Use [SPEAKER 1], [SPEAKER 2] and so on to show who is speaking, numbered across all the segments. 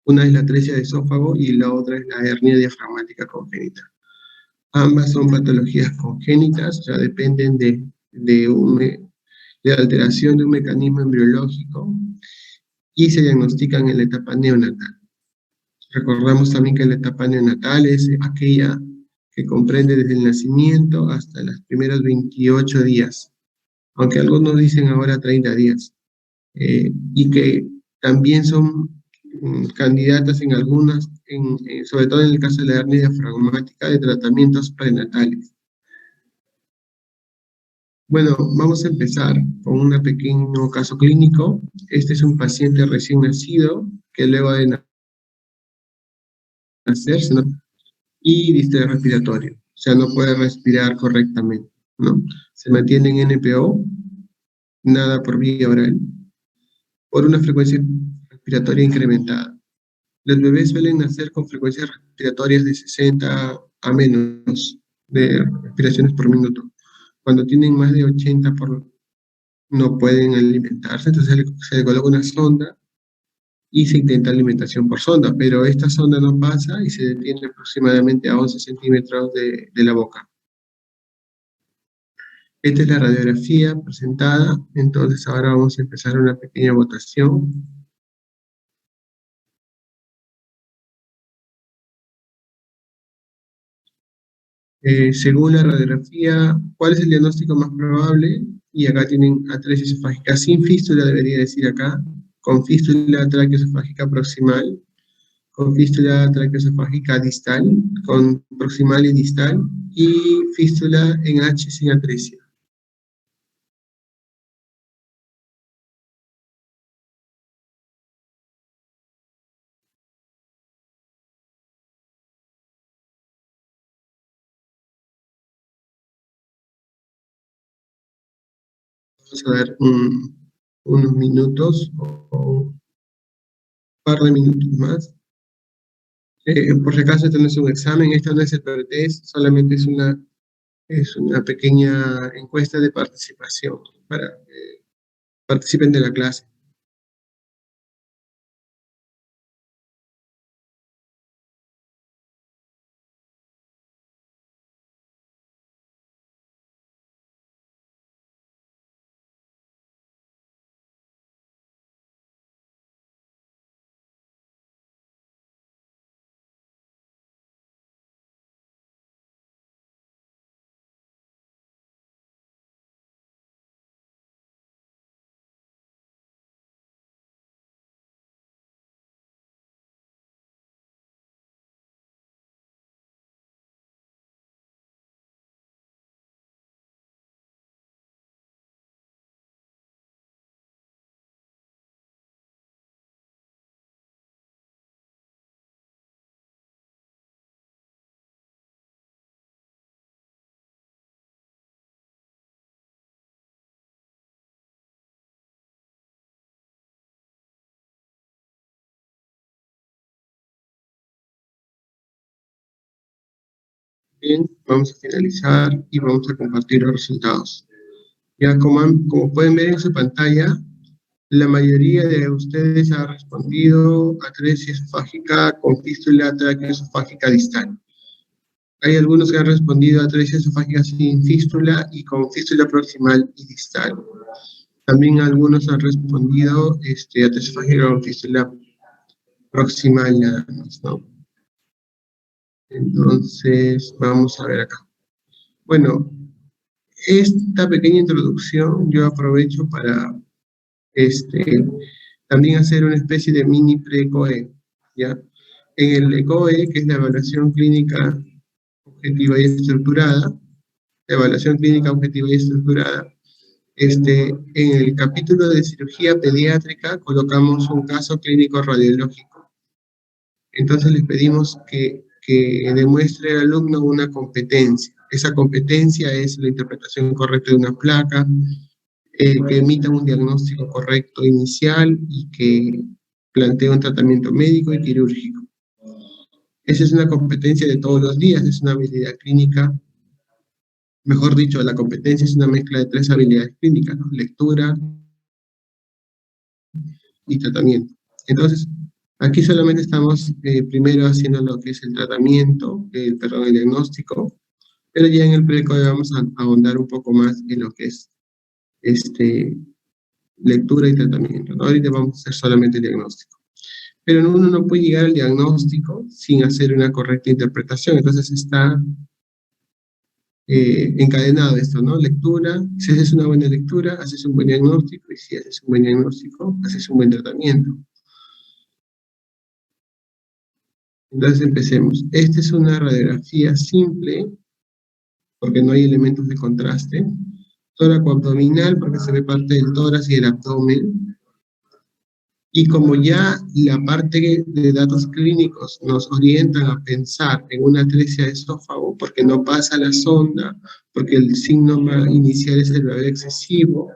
[SPEAKER 1] Una es la atresia de esófago y la otra es la hernia diafragmática congénita. Ambas son patologías congénitas, o sea, dependen de la alteración de un mecanismo embriológico y se diagnostican en la etapa neonatal. Recordamos también que la etapa neonatal es aquella que comprende desde el nacimiento hasta los primeros 28 días, aunque algunos dicen ahora 30 días, y que también son candidatas en algunas, sobre todo en el caso de la hernia diafragmática, de tratamientos prenatales. Bueno, vamos a empezar con un pequeño caso clínico. Este es un paciente recién nacido que luego de nacer, ¿no? Y distrés respiratorio, o sea, no puede respirar correctamente, ¿no? Se mantiene en NPO, nada por vía oral, por una frecuencia respiratoria incrementada. Los bebés suelen nacer con frecuencias respiratorias de 60 a menos de respiraciones por minuto. Cuando tienen más de 80 no pueden alimentarse, entonces se le coloca una sonda y se intenta alimentación por sonda, pero esta sonda no pasa y se detiene aproximadamente a 11 centímetros de la boca. Esta es la radiografía presentada, entonces ahora vamos a empezar una pequeña votación. Según la radiografía, ¿cuál es el diagnóstico más probable? Y acá tienen atresia esofágica sin fístula, debería decir acá, con fístula traqueoesofágica proximal, con fístula traqueoesofágica distal, con proximal y distal, y fístula en H sin atresia. Vamos a dar unos minutos o un par de minutos más. Por si acaso, esto no es un examen, esto no es el pretest, solamente es una pequeña encuesta de participación para que participen de la clase. Bien, vamos a finalizar y vamos a compartir los resultados. Ya como pueden ver en su pantalla, la mayoría de ustedes ha respondido atresia esofágica con fístula traqueoesofágica distal. Hay algunos que han respondido atresia esofágica sin fístula y con fístula proximal y distal. También algunos han respondido atresia esofágica con fístula proximal nada más, ¿no? Entonces, vamos a ver acá. Bueno, esta pequeña introducción yo aprovecho para también hacer una especie de mini pre-ECOE, ¿ya? En el ECOE, que es la evaluación clínica objetiva y estructurada, evaluación clínica objetiva y estructurada, en el capítulo de cirugía pediátrica colocamos un caso clínico radiológico. Entonces les pedimos que demuestre al alumno una competencia. Esa competencia es la interpretación correcta de una placa, que emita un diagnóstico correcto inicial y que plantee un tratamiento médico y quirúrgico. Esa es una competencia de todos los días, es una habilidad clínica. Mejor dicho, la competencia es una mezcla de 3 habilidades clínicas, ¿no? Lectura y tratamiento. Entonces, Aquí solamente estamos primero haciendo lo que es el tratamiento, el diagnóstico, pero ya en el pre-ECOE vamos a ahondar un poco más en lo que es lectura y tratamiento, ¿no? Ahorita vamos a hacer solamente el diagnóstico. Pero uno no puede llegar al diagnóstico sin hacer una correcta interpretación, entonces está encadenado esto, ¿no? Lectura, si haces una buena lectura, haces un buen diagnóstico, y si haces un buen diagnóstico, haces un buen tratamiento. Entonces empecemos. Esta es una radiografía simple, porque no hay elementos de contraste. Tóraco abdominal, porque se ve parte del tórax y el abdomen. Y como ya la parte de datos clínicos nos orientan a pensar en una atresia de esófago, porque no pasa la sonda, porque el signo inicial es el bebé excesivo,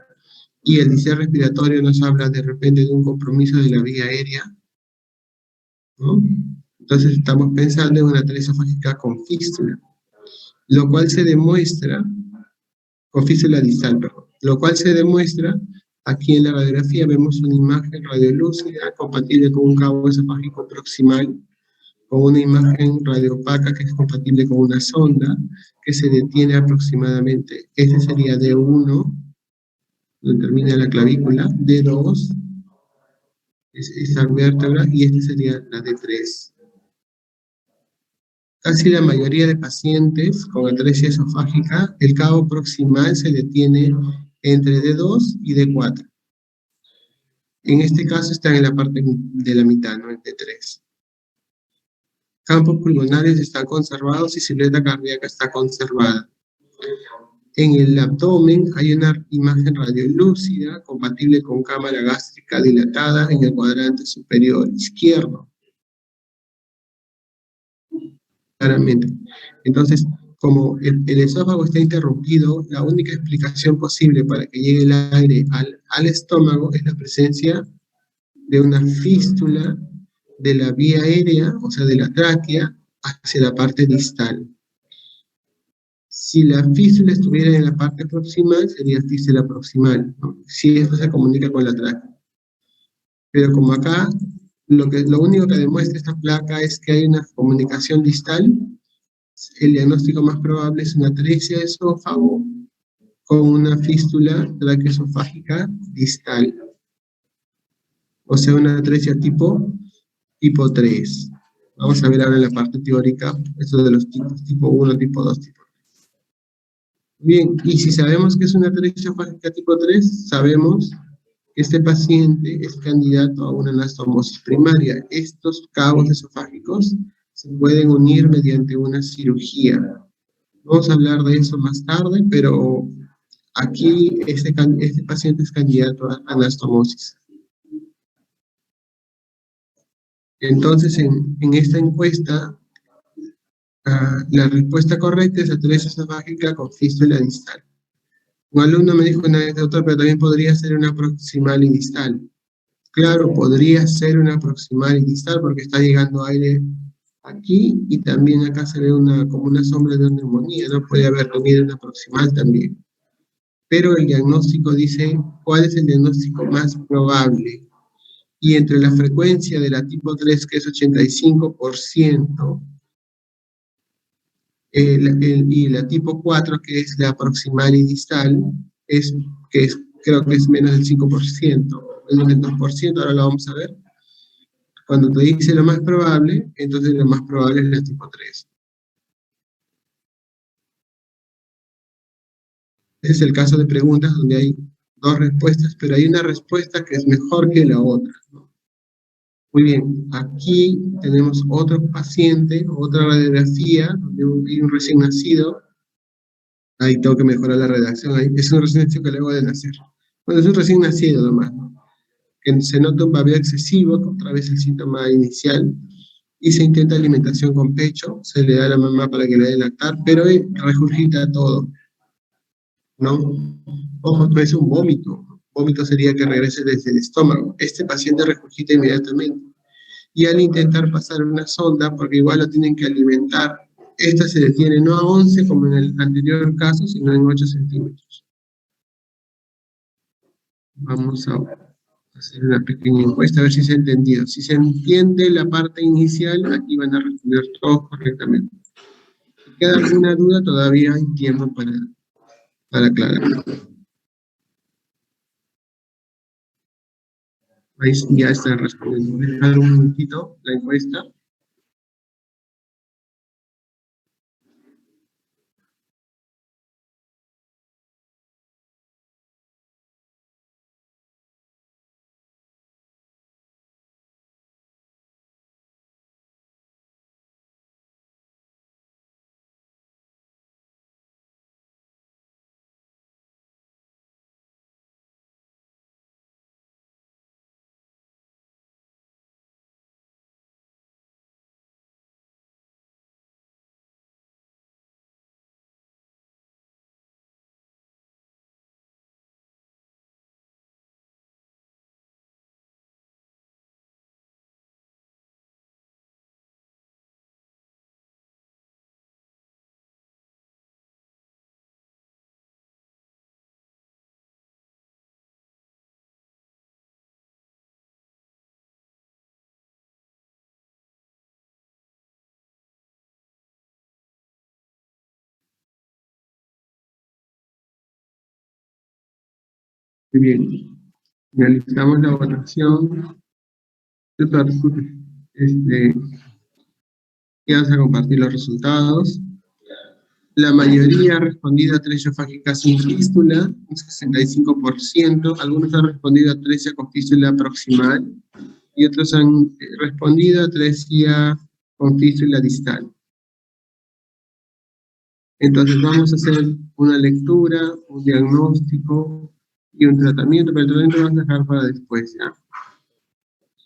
[SPEAKER 1] y el diseño respiratorio nos habla de repente de un compromiso de la vía aérea, ¿no? Entonces estamos pensando en una atresia esofágica con fístula, lo cual se demuestra, con fístula distal, perdón, lo cual se demuestra. Aquí en la radiografía vemos una imagen radiolúcida compatible con un cabo esofágico proximal, con una imagen radiopaca que es compatible con una sonda que se detiene aproximadamente. Este sería D1, donde termina la clavícula, D2, es esa vértebra, y esta sería la D3. Casi la mayoría de pacientes con atresia esofágica, el cabo proximal se detiene entre D2 y D4. En este caso está en la parte de la mitad, ¿no? En D3. Campos pulmonares están conservados y silueta cardíaca está conservada. En el abdomen hay una imagen radiolúcida compatible con cámara gástrica dilatada en el cuadrante superior izquierdo. Claramente. Entonces, como el esófago está interrumpido, la única explicación posible para que llegue el aire al estómago es la presencia de una fístula de la vía aérea, o sea, de la tráquea, hacia la parte distal. Si la fístula estuviera en la parte proximal, sería fístula proximal, ¿no? Si esto se comunica con la tráquea. Pero como acá, lo único que demuestra esta placa es que hay una comunicación distal, el diagnóstico más probable es una atresia de esófago con una fístula traqueoesofágica distal. O sea, una atresia tipo 3. Vamos a ver ahora en la parte teórica, esto de los tipos, tipo 1, tipo 2, tipo 3. Bien, y si sabemos que es una atresia esofágica tipo 3, sabemos que este paciente es candidato a una anastomosis primaria. Estos cabos esofágicos se pueden unir mediante una cirugía. Vamos a hablar de eso más tarde, pero aquí este paciente es candidato a anastomosis. Entonces, en esta encuesta, la respuesta correcta es atresia esofágica con fístula distal. Un alumno me dijo una vez, doctor, pero también podría ser una proximal y distal. Claro, podría ser una proximal y distal porque está llegando aire aquí y también acá se ve como una sombra de una neumonía, ¿no? Puede haber tenido una proximal también. Pero el diagnóstico dice cuál es el diagnóstico más probable. Y entre la frecuencia de la tipo 3, que es 85%, y la tipo 4, que es la proximal y distal, creo que es menos del 5%, menos del 2%, ahora lo vamos a ver. Cuando te dice lo más probable, entonces lo más probable es la tipo 3. Ese es el caso de preguntas donde hay dos respuestas, pero hay una respuesta que es mejor que la otra, ¿no? Muy bien, aquí tenemos otro paciente, otra radiografía, donde hay un recién nacido. Ahí tengo que mejorar la redacción. Ahí es un recién nacido que luego de nacer. Bueno, es un recién nacido nomás, ¿no? Que se nota un babeo excesivo, otra vez el síntoma inicial, y se intenta alimentación con pecho, se le da a la mamá para que le dé lactar, pero regurgita todo, ¿no? Ojo, no es un vómito. Vómito sería que regrese desde el estómago. Este paciente regurgita inmediatamente. Y al intentar pasar una sonda, porque igual lo tienen que alimentar, esta se detiene no a 11 como en el anterior caso, sino en 8 centímetros. Vamos a ver. hacer una pequeña encuesta, a ver si se ha entendido. Si se entiende la parte inicial, aquí van a responder todos correctamente. Si queda alguna duda, todavía hay tiempo para aclarar. Ahí ya están respondiendo. Voy a dejar un momentito la encuesta. Muy bien. Finalizamos la votación. Ya vamos a compartir los resultados. La mayoría ha respondido a atresia esofágica sin fístula, un 65%. Algunos han respondido a atresia con fístula proximal y otros han respondido a atresia con fístula distal. Entonces vamos a hacer una lectura, un diagnóstico y un tratamiento, pero el tratamiento lo vamos a dejar para después, ¿ya?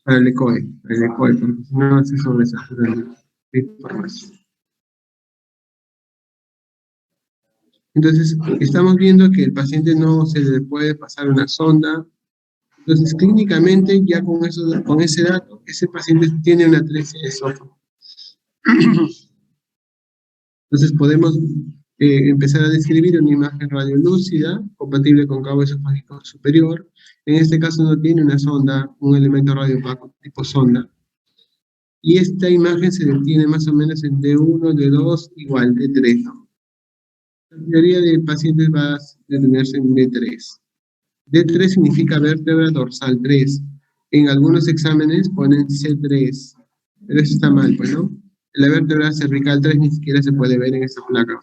[SPEAKER 1] Para el ECOE, porque si no se sobresatura de información. Entonces, estamos viendo que el paciente no se le puede pasar una sonda. Entonces, clínicamente, ya con ese dato, ese paciente tiene una atresia de esófago. Entonces, podemos empezar a describir una imagen radiolúcida compatible con cabo esofágico superior. En este caso no tiene una sonda, un elemento radiopaco tipo sonda. Y esta imagen se detiene más o menos en D1, D2, igual D3, ¿no? La mayoría de pacientes va a detenerse en D3. D3 significa vértebra dorsal 3. En algunos exámenes ponen C3, pero eso está mal, pues, ¿no? La vértebra cervical 3 ni siquiera se puede ver en esta placa.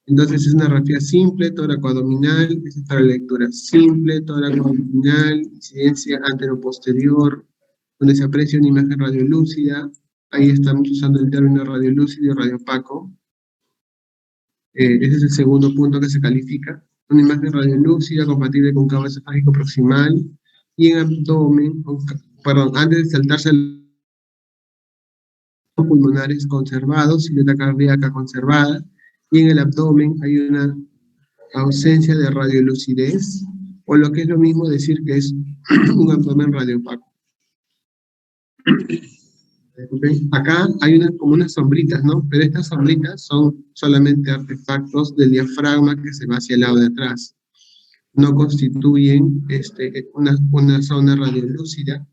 [SPEAKER 1] Entonces es una radiografía simple, tóraco-abdominal, esa es para la lectura. Simple, tóraco-abdominal, incidencia antero-posterior, donde se aprecia una imagen radiolúcida. Ahí estamos usando el término radiolúcido y radiopaco. Ese es el segundo punto que se califica. Una imagen radiolúcida compatible con cabo esofágico proximal y en abdomen, perdón, antes de saltarse los pulmonares conservados, silueta cardíaca conservada, y en el abdomen hay una ausencia de radiolucidez, o lo que es lo mismo decir que es un abdomen radiopaco. Acá hay como unas sombritas, ¿no? Pero estas sombritas son solamente artefactos del diafragma que se va hacia el lado de atrás. No constituyen una zona radiolúcida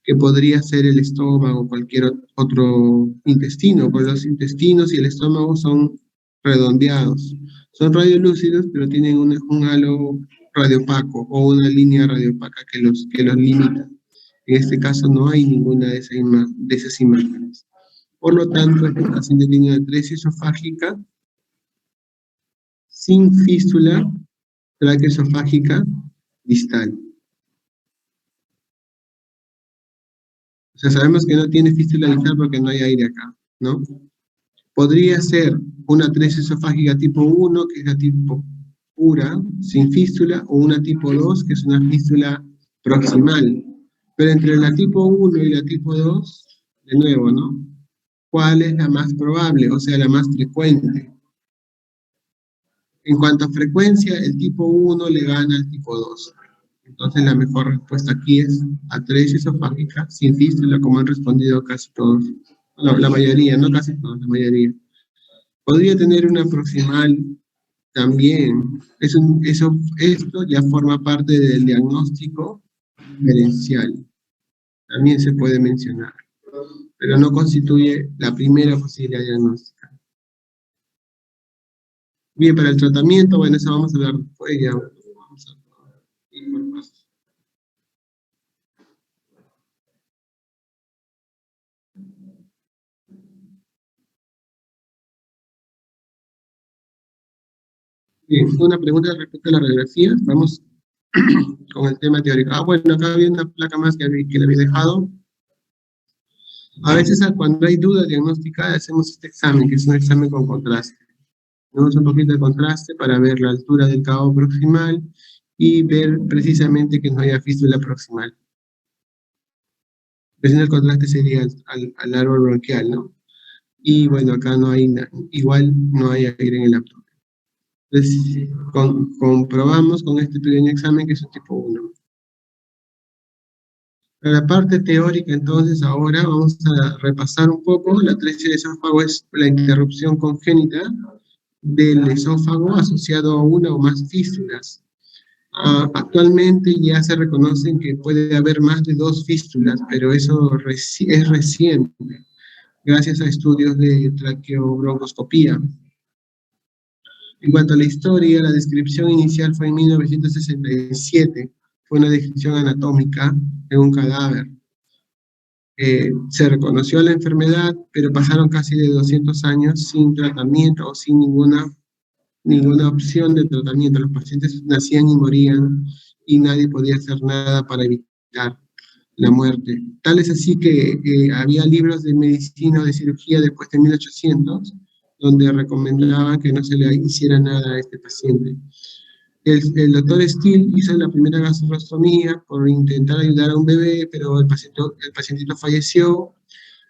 [SPEAKER 1] que podría ser el estómago o cualquier otro intestino, porque los intestinos y el estómago son redondeados. Son radiolúcidos, pero tienen un halo radiopaco o una línea radiopaca que los limita. En este caso no hay ninguna de esas imágenes. Por lo tanto, este paciente tiene una atresia esofágica sin fístula tráqueo-esofágica distal. O sea, sabemos que no tiene fístula distal porque no hay aire acá, ¿no? Podría ser una atresia esofágica tipo 1, que es la tipo pura, sin fístula, o una tipo 2, que es una fístula proximal. Pero entre la tipo 1 y la tipo 2, de nuevo, ¿no? ¿Cuál es la más probable? O sea, la más frecuente. En cuanto a frecuencia, el tipo 1 le gana al tipo 2. Entonces la mejor respuesta aquí es atresia esofágica sin fístula, como han respondido casi todos. No, la mayoría, no casi todos, la mayoría. Podría tener una proximal También, esto ya forma parte del diagnóstico diferencial. También se puede mencionar, pero no constituye la primera posibilidad diagnóstica. Bien, para el tratamiento, bueno, eso vamos a hablar después, ya vamos a ir por pasos. Bien, una pregunta respecto a la radiografía. Vamos con el tema teórico. Bueno, acá había una placa más que le había dejado. A veces cuando hay duda diagnóstica hacemos este examen, que es un examen con contraste. Tenemos un poquito de contraste para ver la altura del cabo proximal y ver precisamente que no haya fístula proximal. Pues en el contraste sería al árbol bronquial, ¿no? Y bueno, acá no hay, igual no hay aire en el abdomen. Entonces, comprobamos con este pequeño examen que es un tipo 1. Para la parte teórica, entonces, ahora vamos a repasar un poco. La atresia de esófago es la interrupción congénita del esófago asociado a una o más fístulas. Actualmente ya se reconocen que puede haber más de 2 fístulas, pero eso es reciente, gracias a estudios de traqueobroncoscopía. En cuanto a la historia, la descripción inicial fue en 1967, fue una descripción anatómica de un cadáver. Se reconoció la enfermedad, pero pasaron casi de 200 años sin tratamiento o sin ninguna opción de tratamiento. Los pacientes nacían y morían y nadie podía hacer nada para evitar la muerte. Tal es así que había libros de medicina o de cirugía después de 1800 donde recomendaban que no se le hiciera nada a este paciente. El doctor Steele hizo la primera gastrostomía por intentar ayudar a un bebé, pero el pacientito falleció.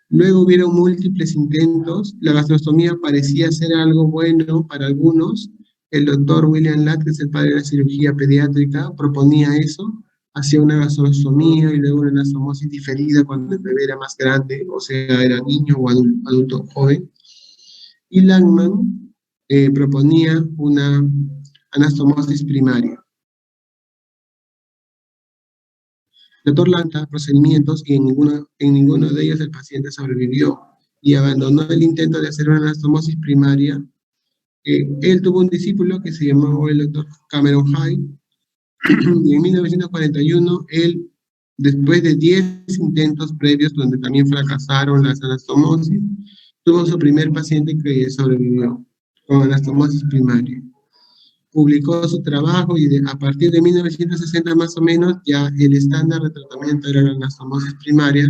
[SPEAKER 1] Luego hubieron múltiples intentos. La gastrostomía parecía ser algo bueno para algunos. El doctor William Ladd, que es el padre de la cirugía pediátrica, proponía eso. Hacía una gastrostomía y luego una anastomosis diferida cuando el bebé era más grande, o sea, era niño o adulto joven. Y Langman proponía una anastomosis primaria. El doctor Lanta procedimientos y en ninguno de ellos el paciente sobrevivió y abandonó el intento de hacer una anastomosis primaria. Él tuvo un discípulo que se llamó el doctor Cameron Hyde y en 1941 él, después de 10 intentos previos donde también fracasaron las anastomosis, tuvo su primer paciente que sobrevivió con anastomosis primaria. Publicó su trabajo y a partir de 1960 más o menos ya el estándar de tratamiento era la anastomosis primaria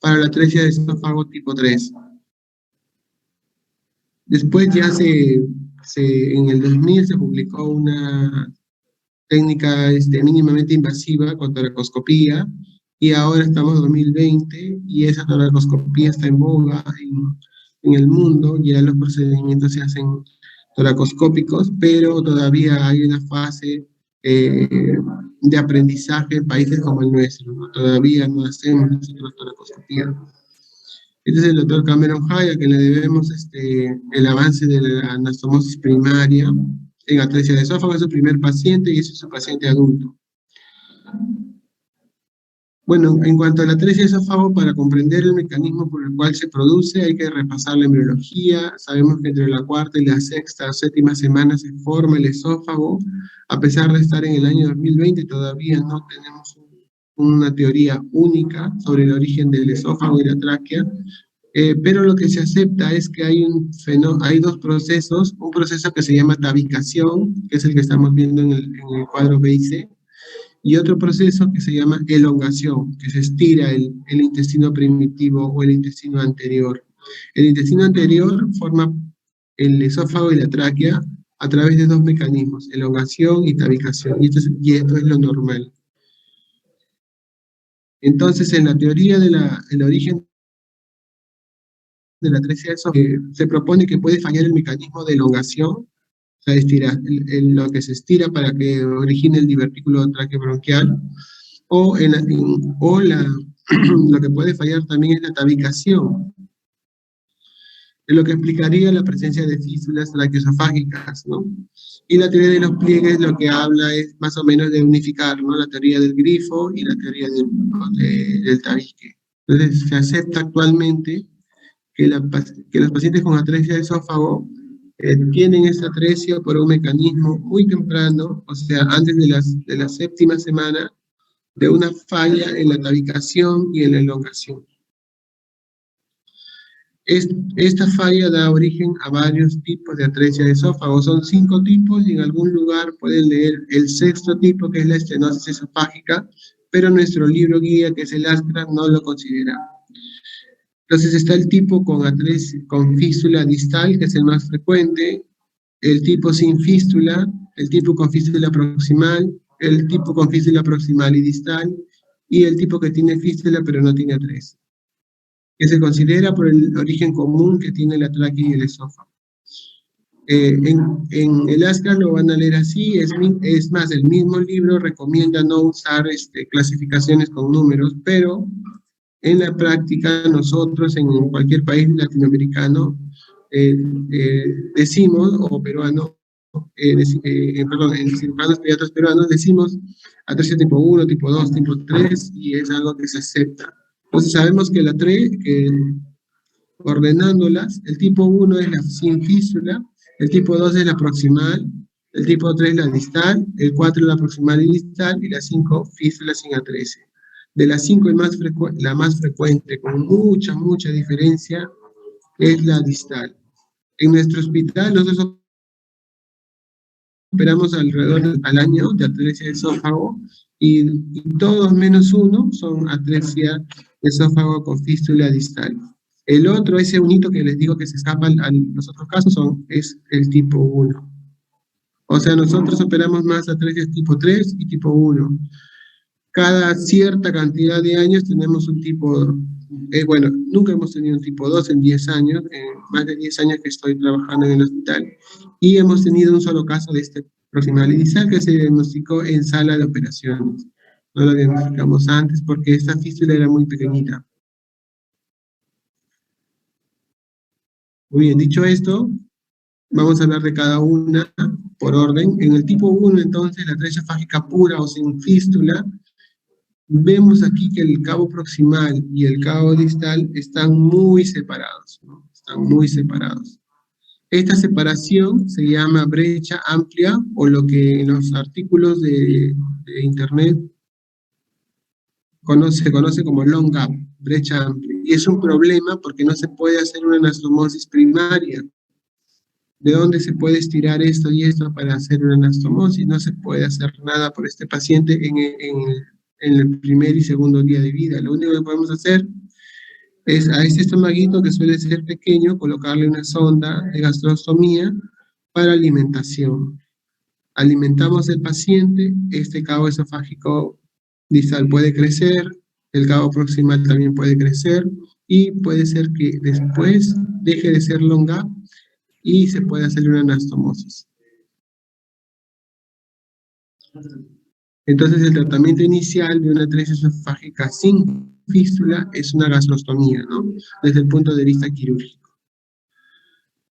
[SPEAKER 1] para la atresia de esófago tipo 3. Después ya en el 2000 se publicó una técnica mínimamente invasiva con toracoscopía y ahora estamos en 2020 y esa toracoscopía está en boga en el mundo. Ya los procedimientos se hacen toracoscópicos, pero todavía hay una fase de aprendizaje en países como el nuestro, ¿no? Todavía no hacemos nosotros toracoscopía. Este es el doctor Cameron Hyde, a quien le debemos el avance de la anastomosis primaria en atresia de esófago. Es su primer paciente y es su paciente adulto. Bueno, en cuanto a la atresia de esófago, para comprender el mecanismo por el cual se produce, hay que repasar la embriología. Sabemos que entre la cuarta y la sexta o séptima semana se forma el esófago. A pesar de estar en el año 2020, todavía no tenemos una teoría única sobre el origen del esófago y la tráquea. Pero lo que se acepta es que hay dos procesos, un proceso que se llama tabicación, que es el que estamos viendo en el cuadro B y C, y otro proceso que se llama elongación, que se estira el intestino primitivo o el intestino anterior. El intestino anterior forma el esófago y la tráquea a través de dos mecanismos, elongación y tabicación, y esto es lo normal. Entonces, en la teoría del origen de la atresia de esófago, se propone que puede fallar el mecanismo de elongación, o sea, lo que se estira para que origine el divertículo traqueobronquial, o lo que puede fallar también es la tabicación. lo que explicaría la presencia de fístulas traqueoesofágicas, ¿no? Y la teoría de los pliegues lo que habla es más o menos de unificar, ¿no? La teoría del grifo y la teoría del tabique. Entonces, se acepta actualmente que los pacientes con atresia de esófago tienen esta atresia por un mecanismo muy temprano, o sea, antes de la séptima semana, de una falla en la tabicación y en la elongación. Esta falla da origen a varios tipos de atresia de esófago. Son 5 tipos y en algún lugar pueden leer el 6º tipo, que es la estenosis esofágica, pero nuestro libro guía, que es el ASCRA, no lo considera. Entonces está el tipo con fístula distal, que es el más frecuente, el tipo sin fístula, el tipo con fístula proximal, el tipo con fístula proximal y distal, y el tipo que tiene fístula pero no tiene atresia, que se considera por el origen común que tiene la tráquea y el esófago. En el ASCA lo van a leer así, es más, el mismo libro recomienda no usar clasificaciones con números, pero en la práctica nosotros en cualquier país latinoamericano decimos, o peruano, perdón, en cirujanos pediatras peruanos decimos atresia tipo 1, tipo 2, tipo 3, y es algo que se acepta. Entonces sabemos que la 3, ordenándolas, el tipo 1 es la sin fístula, el tipo 2 es la proximal, el tipo 3 la distal, el 4 la proximal y distal, y la 5 fístula sin atresia. De las 5, la más frecuente, con mucha diferencia, es la distal. En nuestro hospital, nosotros operamos alrededor al año de atresia de esófago, y todos menos uno son atresia de esófago con fístula distal. El otro, ese unito que les digo que se escapa a los otros casos, es el tipo 1. O sea, nosotros operamos más atresias tipo 3 y tipo 1. Cada cierta cantidad de años tenemos un tipo, bueno, nunca hemos tenido un tipo 2 en 10 años, en más de 10 años que estoy trabajando en el hospital, y hemos tenido un solo caso de este proximal y distal que se diagnosticó en sala de operaciones. No lo diagnosticamos antes porque esta fístula era muy pequeñita. Muy bien, dicho esto, vamos a hablar de cada una por orden. En el tipo 1, entonces, la atresia esofágica pura o sin fístula, vemos aquí que el cabo proximal y el cabo distal están muy separados, ¿no? Están muy separados. Esta separación se llama brecha amplia, o lo que en los artículos de internet se conoce como long gap, brecha amplia. Y es un problema porque no se puede hacer una anastomosis primaria. ¿De dónde se puede estirar esto y esto para hacer una anastomosis? No se puede hacer nada por este paciente en el primer y segundo día de vida. Lo único que podemos hacer es a este estomaguito, que suele ser pequeño, colocarle una sonda de gastrostomía para alimentación. Alimentamos al paciente, este cabo esofágico distal puede crecer, el cabo proximal también puede crecer, y puede ser que después deje de ser long gap y se puede hacer una anastomosis. Entonces, el tratamiento inicial de una atresia esofágica sin fístula es una gastrostomía, ¿no? Desde el punto de vista quirúrgico.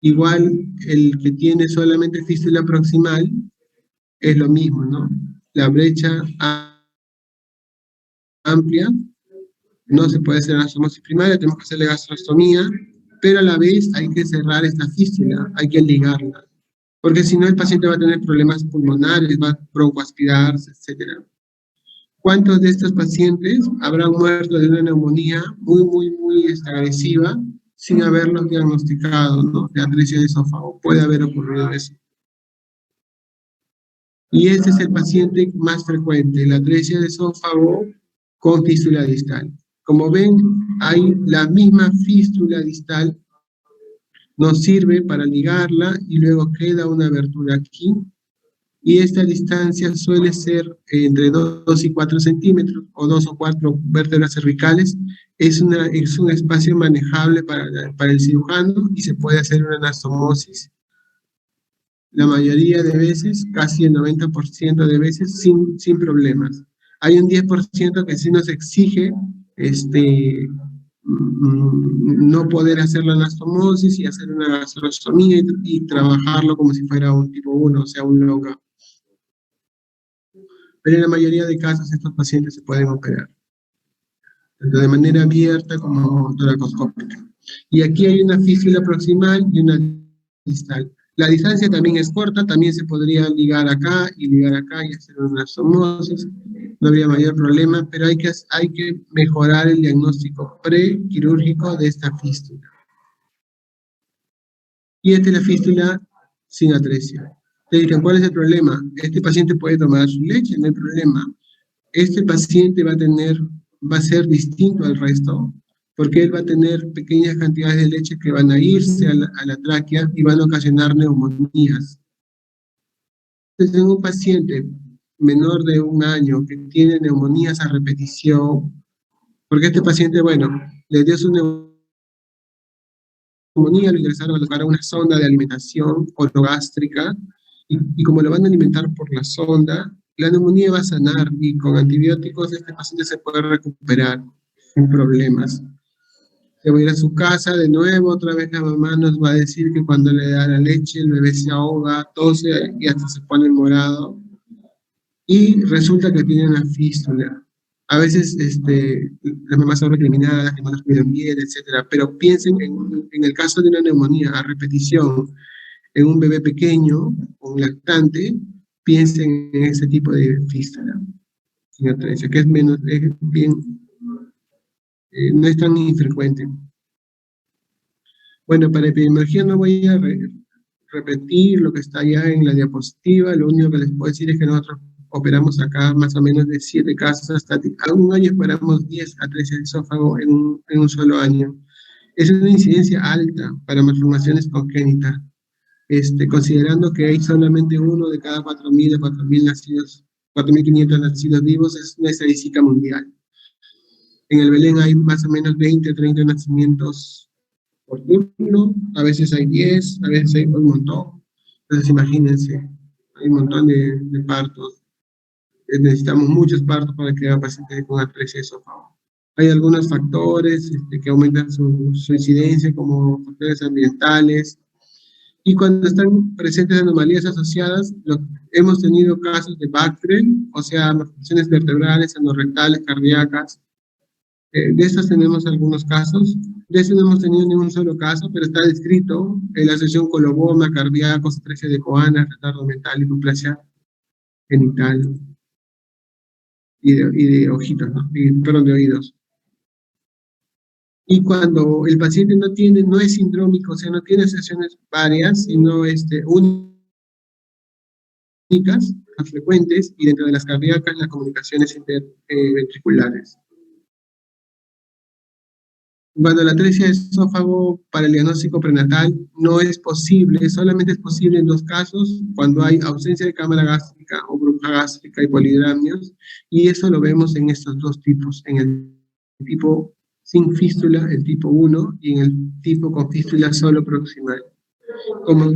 [SPEAKER 1] Igual, el que tiene solamente fístula proximal es lo mismo, ¿no? La brecha amplia, no se puede hacer anastomosis primaria, tenemos que hacerle gastrostomía, pero a la vez hay que cerrar esta fístula, hay que ligarla, porque si no el paciente va a tener problemas pulmonares, va a broncoaspirarse, etc. ¿Cuántos de estos pacientes habrán muerto de una neumonía muy agresiva sin haberlos diagnosticado, ¿no?, de atresia de esófago? Puede haber ocurrido eso. Y este es el paciente más frecuente, la atresia de esófago con fístula distal. Como ven, hay la misma fístula distal, nos sirve para ligarla y luego queda una abertura aquí, y esta distancia suele ser entre 2 y 4 centímetros, o 2 o 4 vértebras cervicales. Es un espacio manejable para el cirujano y se puede hacer una anastomosis la mayoría de veces, casi el 90% de veces, sin problemas. Hay un 10% que sí nos exige no poder hacer la anastomosis y hacer una gastrostomía y trabajarlo como si fuera un tipo 1, o sea, un longa. Pero en la mayoría de casos estos pacientes se pueden operar, tanto de manera abierta como toracoscópica. Y aquí hay una fístula proximal y una distal. La distancia también es corta, también se podría ligar acá y hacer una anastomosis, no habría mayor problema, pero hay que mejorar el diagnóstico prequirúrgico de esta fístula. Y esta es la fístula sin atresia. Te dicen, ¿cuál es el problema? Este paciente puede tomar su leche, no hay problema. Este paciente va a ser distinto al resto, porque él va a tener pequeñas cantidades de leche que van a irse a la tráquea y van a ocasionar neumonías. Entonces, en un paciente menor de 1 año que tiene neumonías a repetición, porque este paciente, bueno, le dio su neumonía, lo ingresaron a una sonda de alimentación orogástrica, y como lo van a alimentar por la sonda, la neumonía va a sanar, y con antibióticos este paciente se puede recuperar sin problemas. Se va a ir a su casa de nuevo, otra vez la mamá nos va a decir que cuando le da la leche el bebé se ahoga, tose y hasta se pone morado, y resulta que tiene una fístula. A veces las mamás son recriminadas, que no las cuidan bien, etcétera, pero piensen en el caso de una neumonía a repetición en un bebé pequeño, un lactante, piensen en ese tipo de fístula, que es menos, es bien, no es tan infrecuente. Bueno, para epidemiología no voy a repetir lo que está allá en la diapositiva, lo único que les puedo decir es que nosotros operamos acá más o menos de 7 casos estáticos. A un año esperamos 10 a 13 de esófago en un solo año. Es una incidencia alta para malformaciones congénitas, considerando que hay solamente uno de cada 4.000 a 4.000 nacidos, 4.500 nacidos vivos, es una estadística mundial. En el Belén hay más o menos 20 o 30 nacimientos por turno, a veces hay 10, a veces hay un montón. Entonces imagínense, hay un montón de partos. Necesitamos muchos partos para que haya pacientes con atresia de esófago. Hay algunos factores que aumentan su incidencia, como factores ambientales, y cuando están presentes anomalías asociadas, hemos tenido casos de Bactren, o sea, malformaciones vertebrales, anorrectales, cardíacas. De estos tenemos algunos casos. De eso no hemos tenido ningún solo caso, pero está descrito en la asociación coloboma, cardíacos, atresia de Coana, retardo mental, hipoplasia genital y de ojitos, ¿no? Perdón, de oídos. Y cuando el paciente no es sindrómico, o sea, no tiene asociaciones varias, sino únicas, las frecuentes, y dentro de las cardíacas, las comunicaciones interventriculares. Cuando la atresia de esófago para el diagnóstico prenatal no es posible, solamente es posible en 2 casos, cuando hay ausencia de cámara gástrica o burbuja gástrica y polidramios, y eso lo vemos en estos 2 tipos, en el tipo sin fístula, el tipo 1, y en el tipo con fístula solo proximal. Como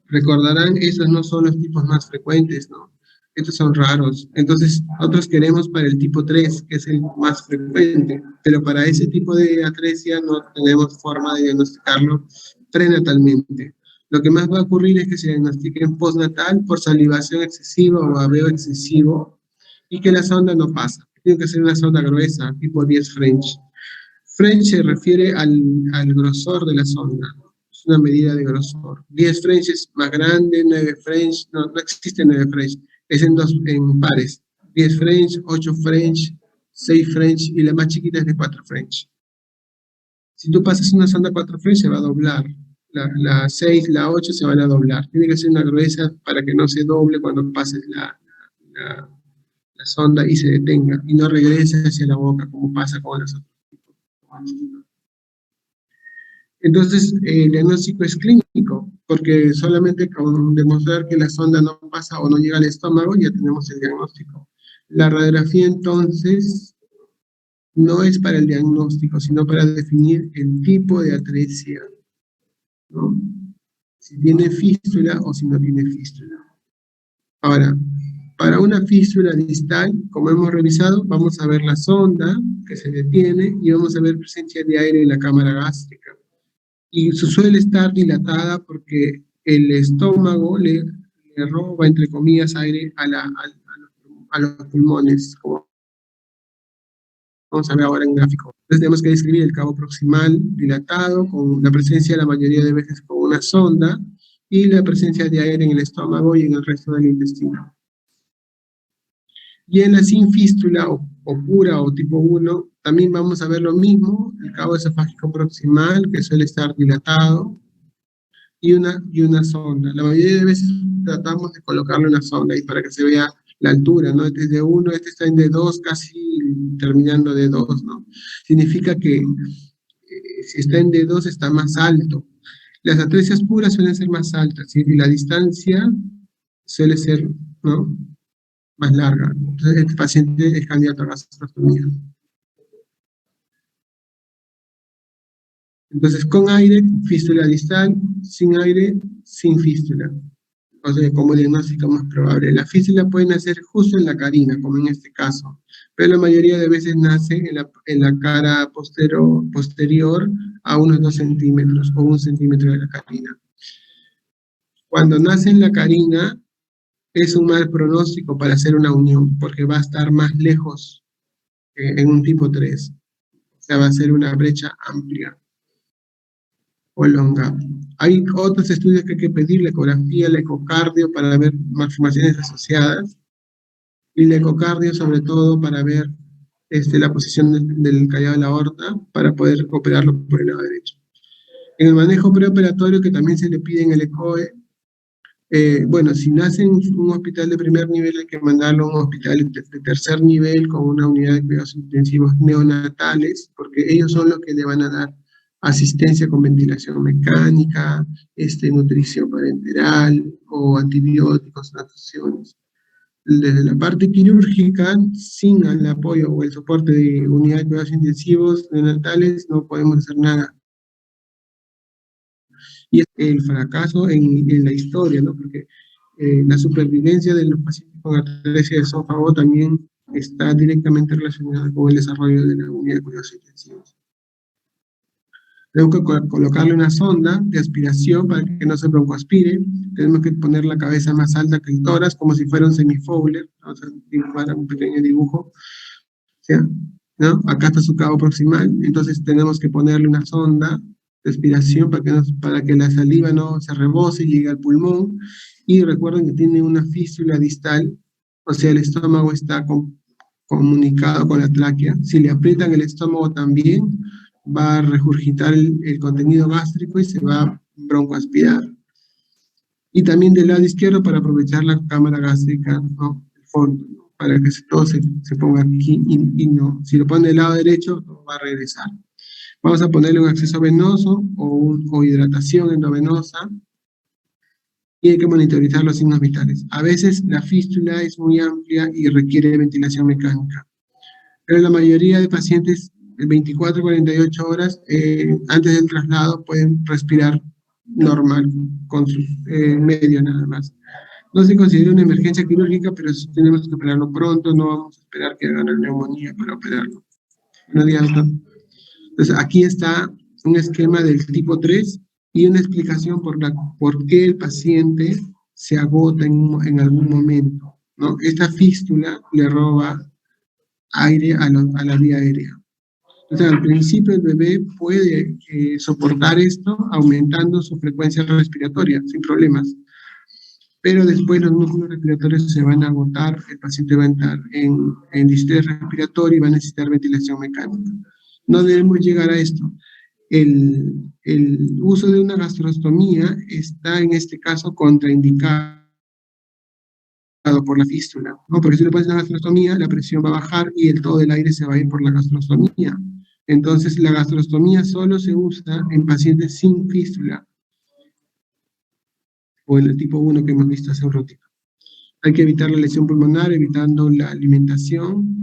[SPEAKER 1] recordarán, esos no son los tipos más frecuentes, ¿no? Estos son raros. Entonces, nosotros queremos para el tipo 3, que es el más frecuente, pero para ese tipo de atresia no tenemos forma de diagnosticarlo prenatalmente. Lo que más va a ocurrir es que se diagnostiquen postnatal por salivación excesiva o babeo excesivo y que la sonda no pasa. Tiene que ser una sonda gruesa, tipo 10 French. French se refiere al grosor de la sonda. Es una medida de grosor. 10 French es más grande, 9 French, no existe 9 French, es en pares. 10 French, 8 French, 6 French y la más chiquita es de 4 French. Si tú pasas una sonda 4 French se va a doblar. La 6, la 8 se van a doblar. Tiene que ser una gruesa para que no se doble cuando pases la sonda y se detenga y no regrese hacia la boca como pasa con las otras. Entonces, el diagnóstico es clínico, porque solamente con demostrar que la sonda no pasa o no llega al estómago, ya tenemos el diagnóstico. La radiografía, entonces, no es para el diagnóstico, sino para definir el tipo de atresia, ¿no? Si tiene fístula o si no tiene fístula. Ahora, Para una fístula distal, como hemos revisado, vamos a ver la sonda que se detiene y vamos a ver presencia de aire en la cámara gástrica. Y suele estar dilatada porque el estómago le roba, entre comillas, aire a los pulmones, como vamos a ver ahora en gráfico. Entonces tenemos que describir el cabo proximal dilatado, con la presencia la mayoría de veces con una sonda, y la presencia de aire en el estómago y en el resto del intestino. Y en la sin fístula o pura o tipo 1, también vamos a ver lo mismo, el cabo esofágico proximal, que suele estar dilatado, y una sonda. La mayoría de veces tratamos de colocarle una sonda ahí para que se vea la altura, ¿no? Este es de 1, este está en D2, casi terminando de 2, ¿no? Significa que si está en D2 está más alto. Las atresias puras suelen ser más altas, ¿sí? Y la distancia suele ser, ¿no?, más larga. Entonces, este paciente es candidato a gastrostomía. Entonces, con aire, fístula distal; sin aire, sin fístula. O sea, como diagnóstico más probable. La fístula puede nacer justo en la carina, como en este caso, pero la mayoría de veces nace en la cara posterior a unos 2 centímetros o 1 centímetro de la carina. Cuando nace en la carina, es un mal pronóstico para hacer una unión, porque va a estar más lejos en un tipo 3. O sea, va a ser una brecha amplia o elongada. Hay otros estudios que hay que pedir: la ecografía, el ecocardio, para ver malformaciones asociadas, y el ecocardio sobre todo para ver la posición del callado de la aorta, para poder operarlo por el lado derecho. En el manejo preoperatorio, que también se le pide en el ECOE, bueno, si nace en un hospital de primer nivel, hay que mandarlo a un hospital de tercer nivel con una unidad de cuidados intensivos neonatales, porque ellos son los que le van a dar asistencia con ventilación mecánica, nutrición parenteral o antibióticos, transfusiones. Desde la parte quirúrgica, sin el apoyo o el soporte de unidad de cuidados intensivos neonatales, no podemos hacer nada. Y es el fracaso en la historia, ¿no? Porque la supervivencia de los pacientes con atresia de esófago también está directamente relacionada con el desarrollo de la unidad de cuidados intensivos. Tenemos que colocarle una sonda de aspiración para que no se broncoaspire. Tenemos que poner la cabeza más alta que el tórax, como si fuera un semifowler. Vamos a dibujar un pequeño dibujo. ¿Sí? ¿No? Acá está su cabo proximal, entonces tenemos que ponerle una sonda de aspiración para que la saliva no se rebose y llegue al pulmón. Y recuerden que tiene una fístula distal, o sea, el estómago está comunicado con la tráquea. Si le aprietan el estómago también, va a regurgitar el contenido gástrico y se va a broncoaspirar. Y también del lado izquierdo, para aprovechar la cámara gástrica, ¿no?, el fondo, ¿no?, para que todo se ponga aquí y no. Si lo pone del lado derecho, no va a regresar. Vamos a ponerle un acceso venoso o hidratación endovenosa, y hay que monitorizar los signos vitales. A veces la fístula es muy amplia y requiere ventilación mecánica, pero la mayoría de pacientes, 24 a 48 horas antes del traslado, pueden respirar normal, con sus medios nada más. No se considera una emergencia quirúrgica, pero tenemos que operarlo pronto, no vamos a esperar que hagan la neumonía para operarlo. Buenos días, doctor. Entonces, aquí está un esquema del tipo 3 y una explicación por qué el paciente se agota en algún momento, ¿no? Esta fístula le roba aire a la vía aérea. Entonces, al principio el bebé puede soportar esto aumentando su frecuencia respiratoria sin problemas, pero después los músculos respiratorios se van a agotar, el paciente va a entrar en distrés respiratorio y va a necesitar ventilación mecánica. No debemos llegar a esto. El uso de una gastrostomía está en este caso contraindicado por la fístula, ¿no? Porque si le pones una gastrostomía, la presión va a bajar y todo el aire se va a ir por la gastrostomía. Entonces, la gastrostomía solo se usa en pacientes sin fístula, o en el tipo 1 que hemos visto hace un ratito. Hay que evitar la lesión pulmonar, evitando la alimentación.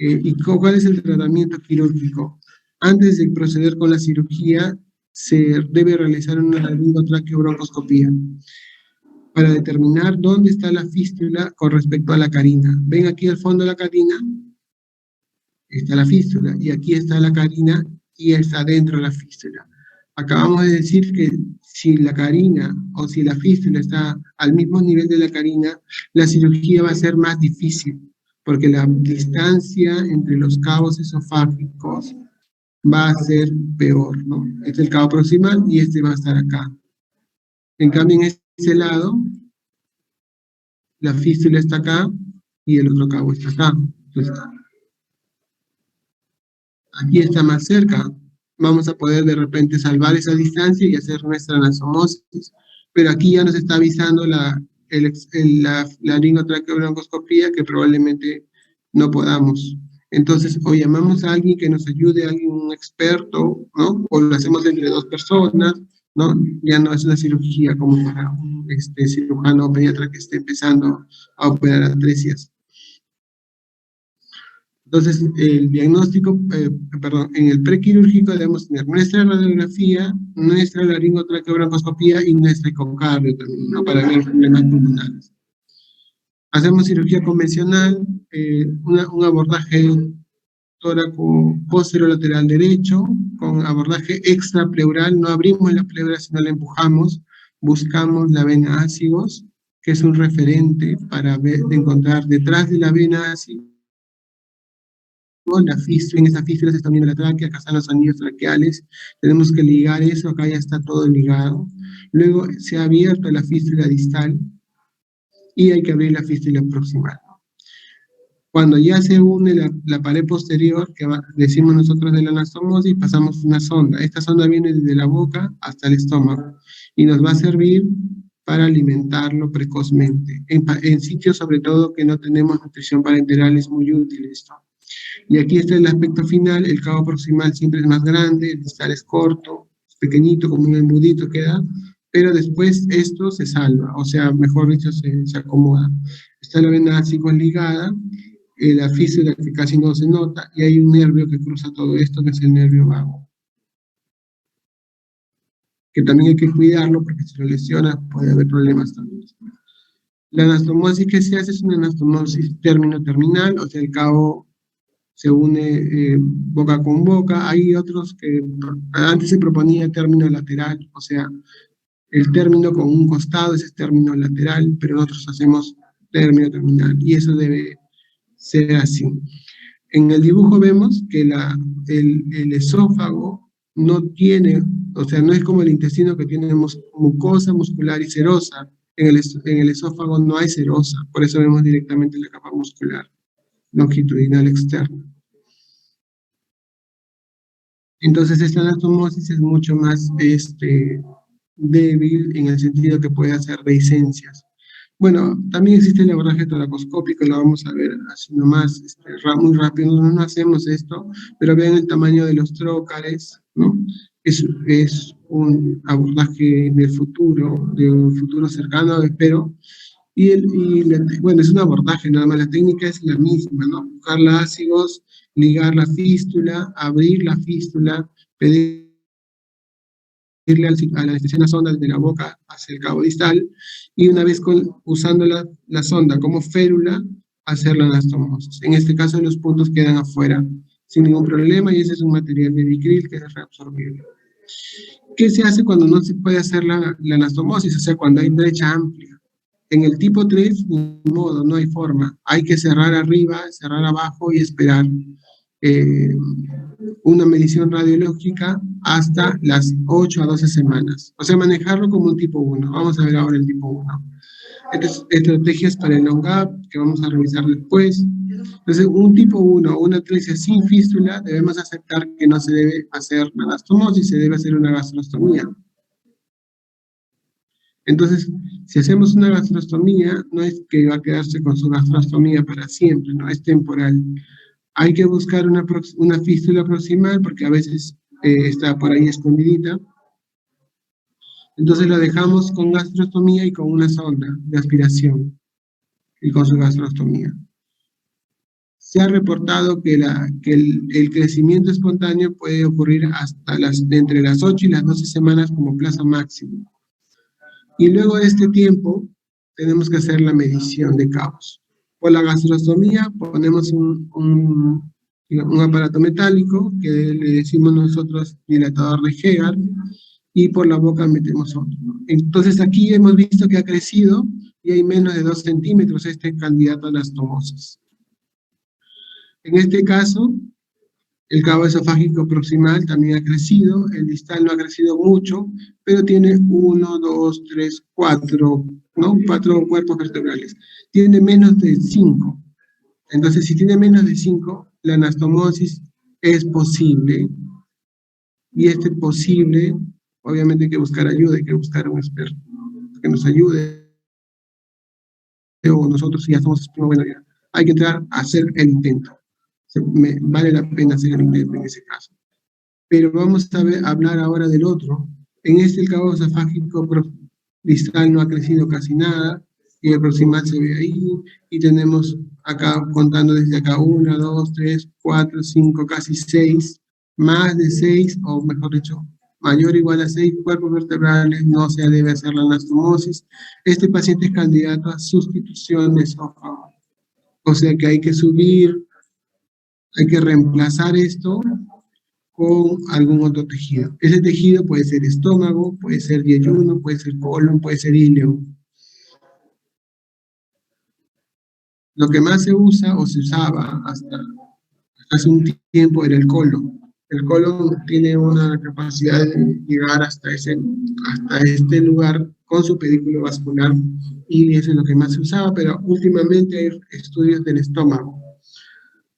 [SPEAKER 1] ¿Y cuál es el tratamiento quirúrgico? Antes de proceder con la cirugía, se debe realizar una laringotraqueobroncoscopía. para determinar dónde está la fístula con respecto a la carina. ¿Ven aquí al fondo de la carina? Está la fístula, y aquí está la carina, y está dentro de la fístula. Acabamos de decir que si la carina o si la fístula está al mismo nivel de la carina, la cirugía va a ser más difícil, porque la distancia entre los cabos esofágicos va a ser peor, ¿no? Este es el cabo proximal y este va a estar acá. En cambio, en este lado, la fístula está acá y el otro cabo está acá. Entonces, aquí está más cerca. Vamos a poder de repente salvar esa distancia y hacer nuestra anastomosis. Pero aquí ya nos está avisando la laringotraqueobroncoscopía que probablemente no podamos. Entonces, o llamamos a alguien que nos ayude, a alguien, un experto, ¿no? O lo hacemos entre dos personas, ¿no? Ya no es una cirugía como para un cirujano o pediatra que esté empezando a operar atresias. Entonces, el diagnóstico, en el prequirúrgico debemos tener nuestra radiografía, nuestra laringotraqueobroncoscopía y nuestra ecocardio también, ¿no? Para ver problemas pulmonares. Hacemos cirugía convencional, un abordaje tóraco posterolateral derecho, con abordaje extrapleural, no abrimos la pleura, sino la empujamos, buscamos la vena ácigos, que es un referente para encontrar detrás de la vena ácigos la fístula. En esa fístula se está viendo la tráquea, acá están los anillos traqueales, tenemos que ligar eso, acá ya está todo ligado. Luego se ha abierto la fístula distal y hay que abrir la fístula proximal. Cuando ya se une la pared posterior, que decimos nosotros de la anastomosis, pasamos una sonda. Esta sonda viene desde la boca hasta el estómago y nos va a servir para alimentarlo precozmente. En sitios sobre todo que no tenemos nutrición parenteral es muy útil esto. Y aquí está el aspecto final, el cabo proximal siempre es más grande, el distal es corto, es pequeñito, como un embudito queda, pero después esto se salva, o sea, mejor dicho, se acomoda. Está la vena ácigos ligada, la fístula que casi no se nota, y hay un nervio que cruza todo esto, que es el nervio vago. Que también hay que cuidarlo, porque si lo lesiona puede haber problemas también. La anastomosis que se hace es una anastomosis término-terminal, o sea, el cabo se une boca con boca. Hay otros que antes se proponía término lateral, o sea, el término con un costado es el término lateral, pero nosotros hacemos término terminal, y eso debe ser así. En el dibujo vemos que el esófago no tiene, o sea, no es como el intestino que tiene mucosa muscular y serosa. En el esófago no hay serosa, por eso vemos directamente la capa muscular longitudinal externa. Entonces esta anastomosis es mucho más débil en el sentido que puede hacer dehiscencias. Bueno, también existe el abordaje toracoscópico, lo vamos a ver así nomás, muy rápido. No hacemos esto, pero vean el tamaño de los trócares, ¿no? Es un abordaje del futuro, de un futuro cercano, espero. Bueno, es un abordaje, nada más, la técnica es la misma, ¿no? Buscar los ácigos, ligar la fístula, abrir la fístula, pedirle a la anestesia una sonda desde la boca hacia el cabo distal, y una vez usando la sonda como férula, hacer la anastomosis. En este caso los puntos quedan afuera sin ningún problema, y ese es un material de Vicryl que es reabsorbible. ¿Qué se hace cuando no se puede hacer la anastomosis? O sea, cuando hay brecha amplia. En el tipo 3, ni modo, no hay forma. Hay que cerrar arriba, cerrar abajo y esperar una medición radiológica hasta las 8 a 12 semanas. O sea, manejarlo como un tipo 1. Vamos a ver ahora el tipo 1. Estas estrategias para el long-gap que vamos a revisar después. Entonces, un tipo 1 o una atresia sin fístula, debemos aceptar que no se debe hacer una anastomosis, se debe hacer una gastrostomía. Entonces, si hacemos una gastrostomía, no es que va a quedarse con su gastrostomía para siempre, no, es temporal. Hay que buscar una fístula proximal, porque a veces está por ahí escondidita. Entonces lo dejamos con gastrostomía y con una sonda de aspiración, y con su gastrostomía. Se ha reportado que el crecimiento espontáneo puede ocurrir hasta entre las 8 y las 12 semanas como plazo máximo. Y luego de este tiempo, tenemos que hacer la medición de cabos. Por la gastrostomía ponemos un aparato metálico que le decimos nosotros dilatador de Hegar, y por la boca metemos otro. Entonces aquí hemos visto que ha crecido y hay menos de 2 centímetros este candidato a anastomosis. En este caso, el cabo esofágico proximal también ha crecido, el distal no ha crecido mucho, pero tiene 1, 2, 3, 4, ¿no? 4 cuerpos vertebrales. Tiene menos de 5. Entonces, si tiene menos de 5, la anastomosis es posible. Y este posible, obviamente hay que buscar ayuda, hay que buscar un experto que nos ayude. O nosotros, si ya somos expertos, bueno, ya hay que entrar a hacer el intento. Vale la pena hacer el intento en ese caso. Pero vamos a hablar ahora del otro. En este, el cabo esofágico distal no ha crecido casi nada, y el proximal se ve ahí, y tenemos acá, contando desde acá, 1, 2, 3, 4, 5, casi 6, más de 6, o mejor dicho, mayor o igual a 6 cuerpos vertebrales, no se debe hacer la anastomosis. Este paciente es candidato a sustitución de esófago. O sea que hay que subir, hay que reemplazar esto con algún otro tejido. Ese tejido puede ser estómago, puede ser yeyuno, puede ser colon, puede ser íleo. Lo que más se usa o se usaba hasta hace un tiempo era el colon. El colon tiene una capacidad de llegar hasta este lugar con su pedículo vascular, y eso es lo que más se usaba, pero últimamente hay estudios del estómago.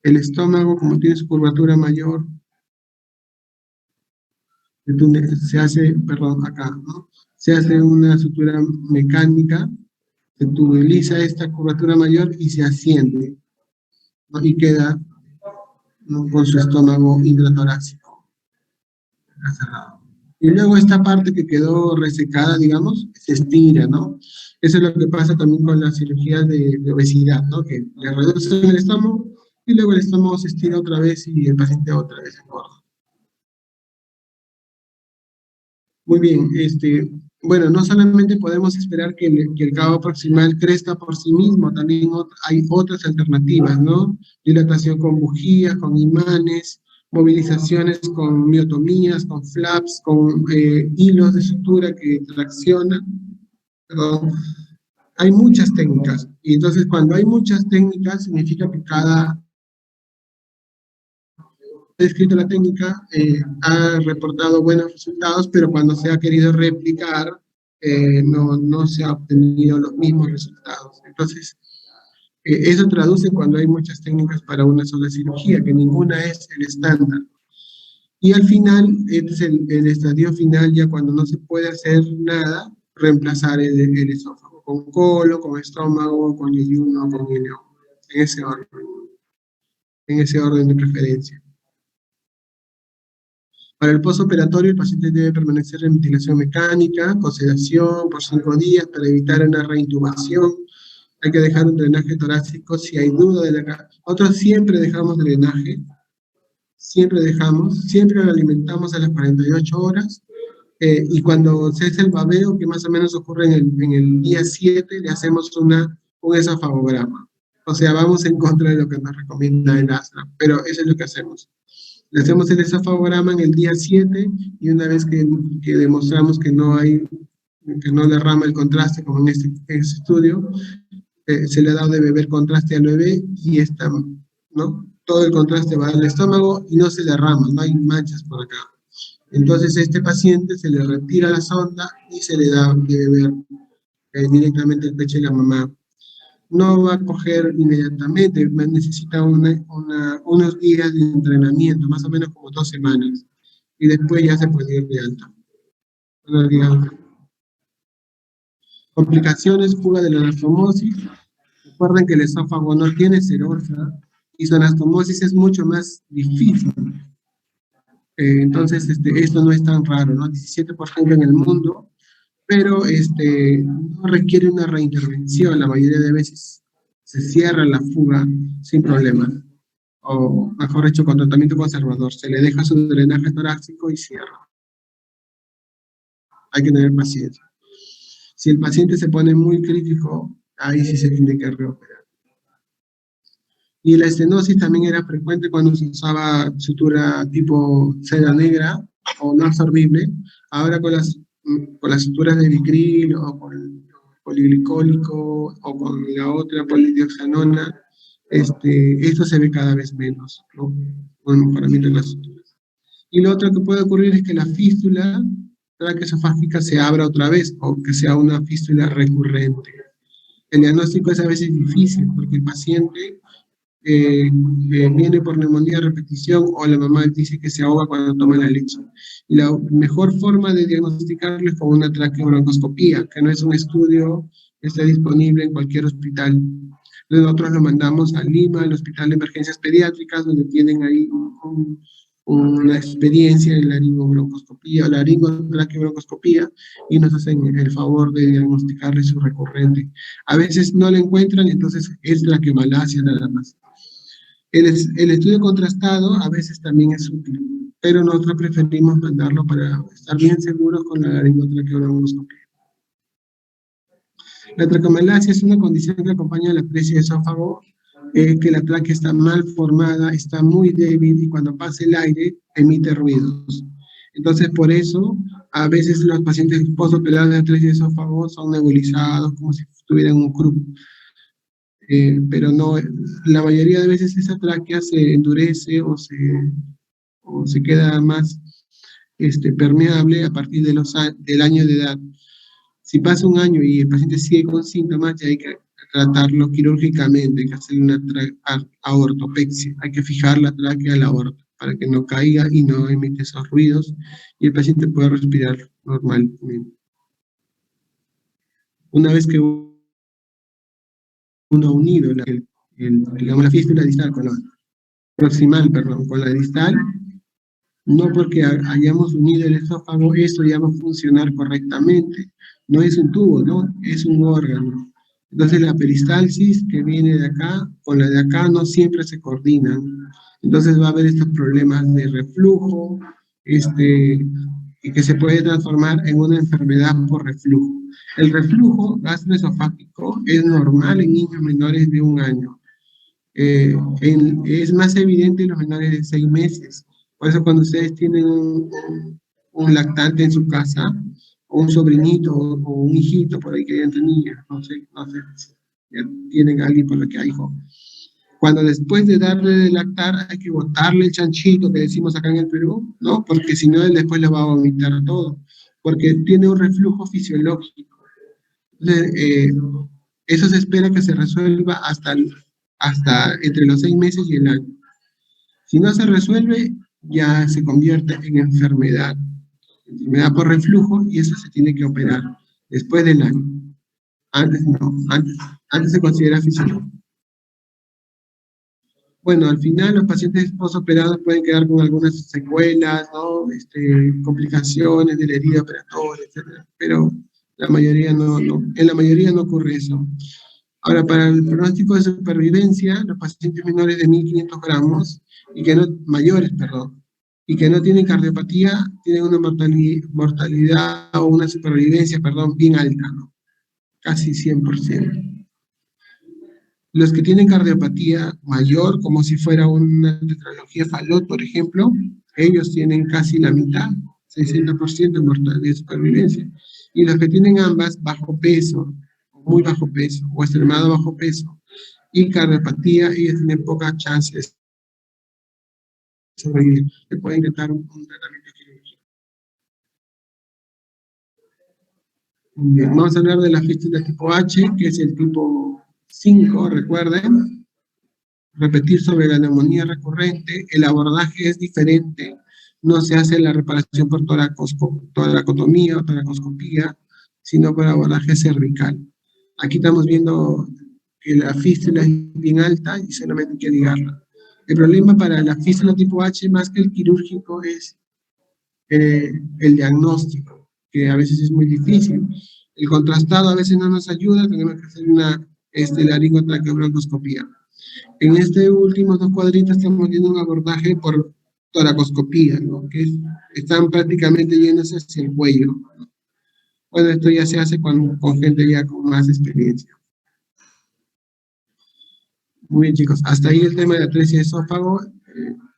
[SPEAKER 1] El estómago, como tiene su curvatura mayor, se hace, perdón, acá, ¿no? Se hace una sutura mecánica, se tubeliza esta curvatura mayor y se asciende, ¿no? Y queda, ¿no?, con su estómago intratorácico cerrado. Y luego esta parte que quedó resecada, digamos, se estira, ¿no? Eso es lo que pasa también con las cirugías de obesidad, ¿no? Que le reducen el estómago y luego el estómago se estira otra vez y el paciente otra vez engorda. Muy bien, bueno, no solamente podemos esperar que el cabo proximal crezca por sí mismo, también hay otras alternativas, ¿no? Dilatación con bujías, con imanes, movilizaciones con miotomías, con flaps, con hilos de sutura que traccionan, perdón. Hay muchas técnicas, y entonces cuando hay muchas técnicas significa que cada escrito la técnica, ha reportado buenos resultados, pero cuando se ha querido replicar, no se ha obtenido los mismos resultados. Entonces, eso traduce cuando hay muchas técnicas para una sola cirugía, que ninguna es el estándar. Y al final, este es el estadio final, ya cuando no se puede hacer nada, reemplazar el esófago con colon, con estómago, con yeyuno, con ileón, en ese orden de preferencia. Para el postoperatorio, el paciente debe permanecer en ventilación mecánica, con sedación por 5 días para evitar una reintubación. Hay que dejar un drenaje torácico si hay duda de la... Nosotros siempre dejamos drenaje, siempre lo alimentamos a las 48 horas, y cuando se hace el babeo, que más o menos ocurre en el día 7, le hacemos un esofagograma. O sea, vamos en contra de lo que nos recomienda el ASRA, pero eso es lo que hacemos. Le hacemos el esofagograma en el día 7, y una vez que demostramos que no derrama el contraste, como en este estudio, se le ha dado de beber contraste al bebé, y ¿no? Todo el contraste va al estómago y no se derrama, no hay manchas por acá. Entonces a este paciente se le retira la sonda y se le da de beber directamente el pecho de la mamá. No va a coger inmediatamente, necesita unos días de entrenamiento, más o menos como 2 semanas, y después ya se puede ir de alta. Complicaciones, fuga de la anastomosis. Recuerden que el esófago no tiene serosa, y su anastomosis es mucho más difícil. Entonces, esto no es tan raro, ¿no? 17% en el mundo, pero no requiere una reintervención. La mayoría de veces se cierra la fuga sin problemas, o mejor dicho, con tratamiento conservador. Se le deja su drenaje torácico y cierra. Hay que tener paciencia. Si el paciente se pone muy crítico, ahí sí se tiene que reoperar. Y la estenosis también era frecuente cuando se usaba sutura tipo seda negra o no absorbible. Ahora con las suturas de Vicril o con el poliglicólico o con la otra polidioxanona, esto se ve cada vez menos, ¿no? Con el mejoramiento de las suturas. Y lo otro que puede ocurrir es que la fístula traqueosofágica se abra otra vez o que sea una fístula recurrente. El diagnóstico es a veces difícil porque el paciente viene por neumonía a repetición o la mamá dice que se ahoga cuando toma la leche. Y la mejor forma de diagnosticarlo es con una traqueobroncoscopía, que no es un estudio que está disponible en cualquier hospital. Entonces nosotros lo mandamos a Lima, al Hospital de Emergencias Pediátricas, donde tienen ahí una experiencia en laringobroncoscopía o laringotraqueobroncoscopía y nos hacen el favor de diagnosticarle su recurrente. A veces no lo encuentran, entonces es traqueomalacia nada más. El estudio contrastado a veces también es útil, pero nosotros preferimos mandarlo para estar bien seguros con la laringotraqueobroncoscopía. La traqueomalacia es una condición que acompaña a la atresia de esófago, que la tráquea está mal formada, está muy débil y cuando pasa el aire emite ruidos. Entonces, por eso, a veces los pacientes postoperados de atresia de esófago son nebulizados como si tuvieran un CRUP. Pero no, la mayoría de veces esa tráquea se endurece o se queda más permeable a partir del año de edad. Si pasa un año y el paciente sigue con síntomas, ya hay que tratarlo quirúrgicamente, hay que hacer una aortopexia, hay que fijar la tráquea a la aorta para que no caiga y no emite esos ruidos y el paciente pueda respirar normalmente. Una vez que uno ha unido digamos, la fístula distal con la proximal, perdón, con la distal, no porque hayamos unido el esófago, eso ya va a funcionar correctamente. No es un tubo, ¿no? Es un órgano. Entonces la peristalsis que viene de acá con la de acá no siempre se coordinan. Entonces va a haber estos problemas de reflujo, y que se puede transformar en una enfermedad por reflujo. El reflujo gastroesofágico es normal en niños menores de 1 año. Es más evidente en los menores de 6 meses. Por eso cuando ustedes tienen un lactante en su casa, o un sobrinito, o un hijito por ahí que ya niña, no sé, si ya tienen a alguien por lo que hay hijo. Cuando después de darle de lactar hay que botarle el chanchito que decimos acá en el Perú, ¿no? Porque si no él después le va a vomitar todo, porque tiene un reflujo fisiológico. Entonces, eso se espera que se resuelva hasta entre los 6 meses y el año. Si no se resuelve, ya se convierte en enfermedad por reflujo y eso se tiene que operar después del año. Antes no, antes se considera fisiológico. Bueno, al final los pacientes posoperados pueden quedar con algunas secuelas, ¿no? Complicaciones de la herida operatoria, etc. Pero la mayoría en la mayoría no ocurre eso. Ahora, para el pronóstico de supervivencia, los pacientes menores de 1.500 gramos, mayores, perdón, y que no tienen cardiopatía, tienen una mortalidad o una supervivencia, perdón, bien alta, ¿no? Casi 100%. Los que tienen cardiopatía mayor, como si fuera una tetralogía Fallot, por ejemplo, ellos tienen casi la mitad, 60% de mortalidad de supervivencia. Y los que tienen ambas, bajo peso, muy bajo peso, o extremado bajo peso, y cardiopatía, ellos tienen pocas chances de sobrevivir. Se puede intentar un tratamiento quirúrgico. Bien, vamos a hablar de la fístula tipo H, que es el tipo 5, recuerden. Repetir sobre la neumonía recurrente, el abordaje es diferente, no se hace la reparación por toracotomía o toracoscopía, sino por abordaje cervical. Aquí estamos viendo que la fístula es bien alta y solamente hay que ligarla. El problema para la fístula tipo H, más que el quirúrgico, es el diagnóstico, que a veces es muy difícil. El contrastado a veces no nos ayuda, tenemos que hacer una laringotraqueobroncoscopía. En este últimos 2 cuadritos estamos viendo un abordaje por toracoscopía, ¿no? Que están prácticamente yéndose hacia el cuello, ¿no? Bueno, esto ya se hace con gente ya con más experiencia. Muy bien, chicos. Hasta ahí el tema de atresia de esófago.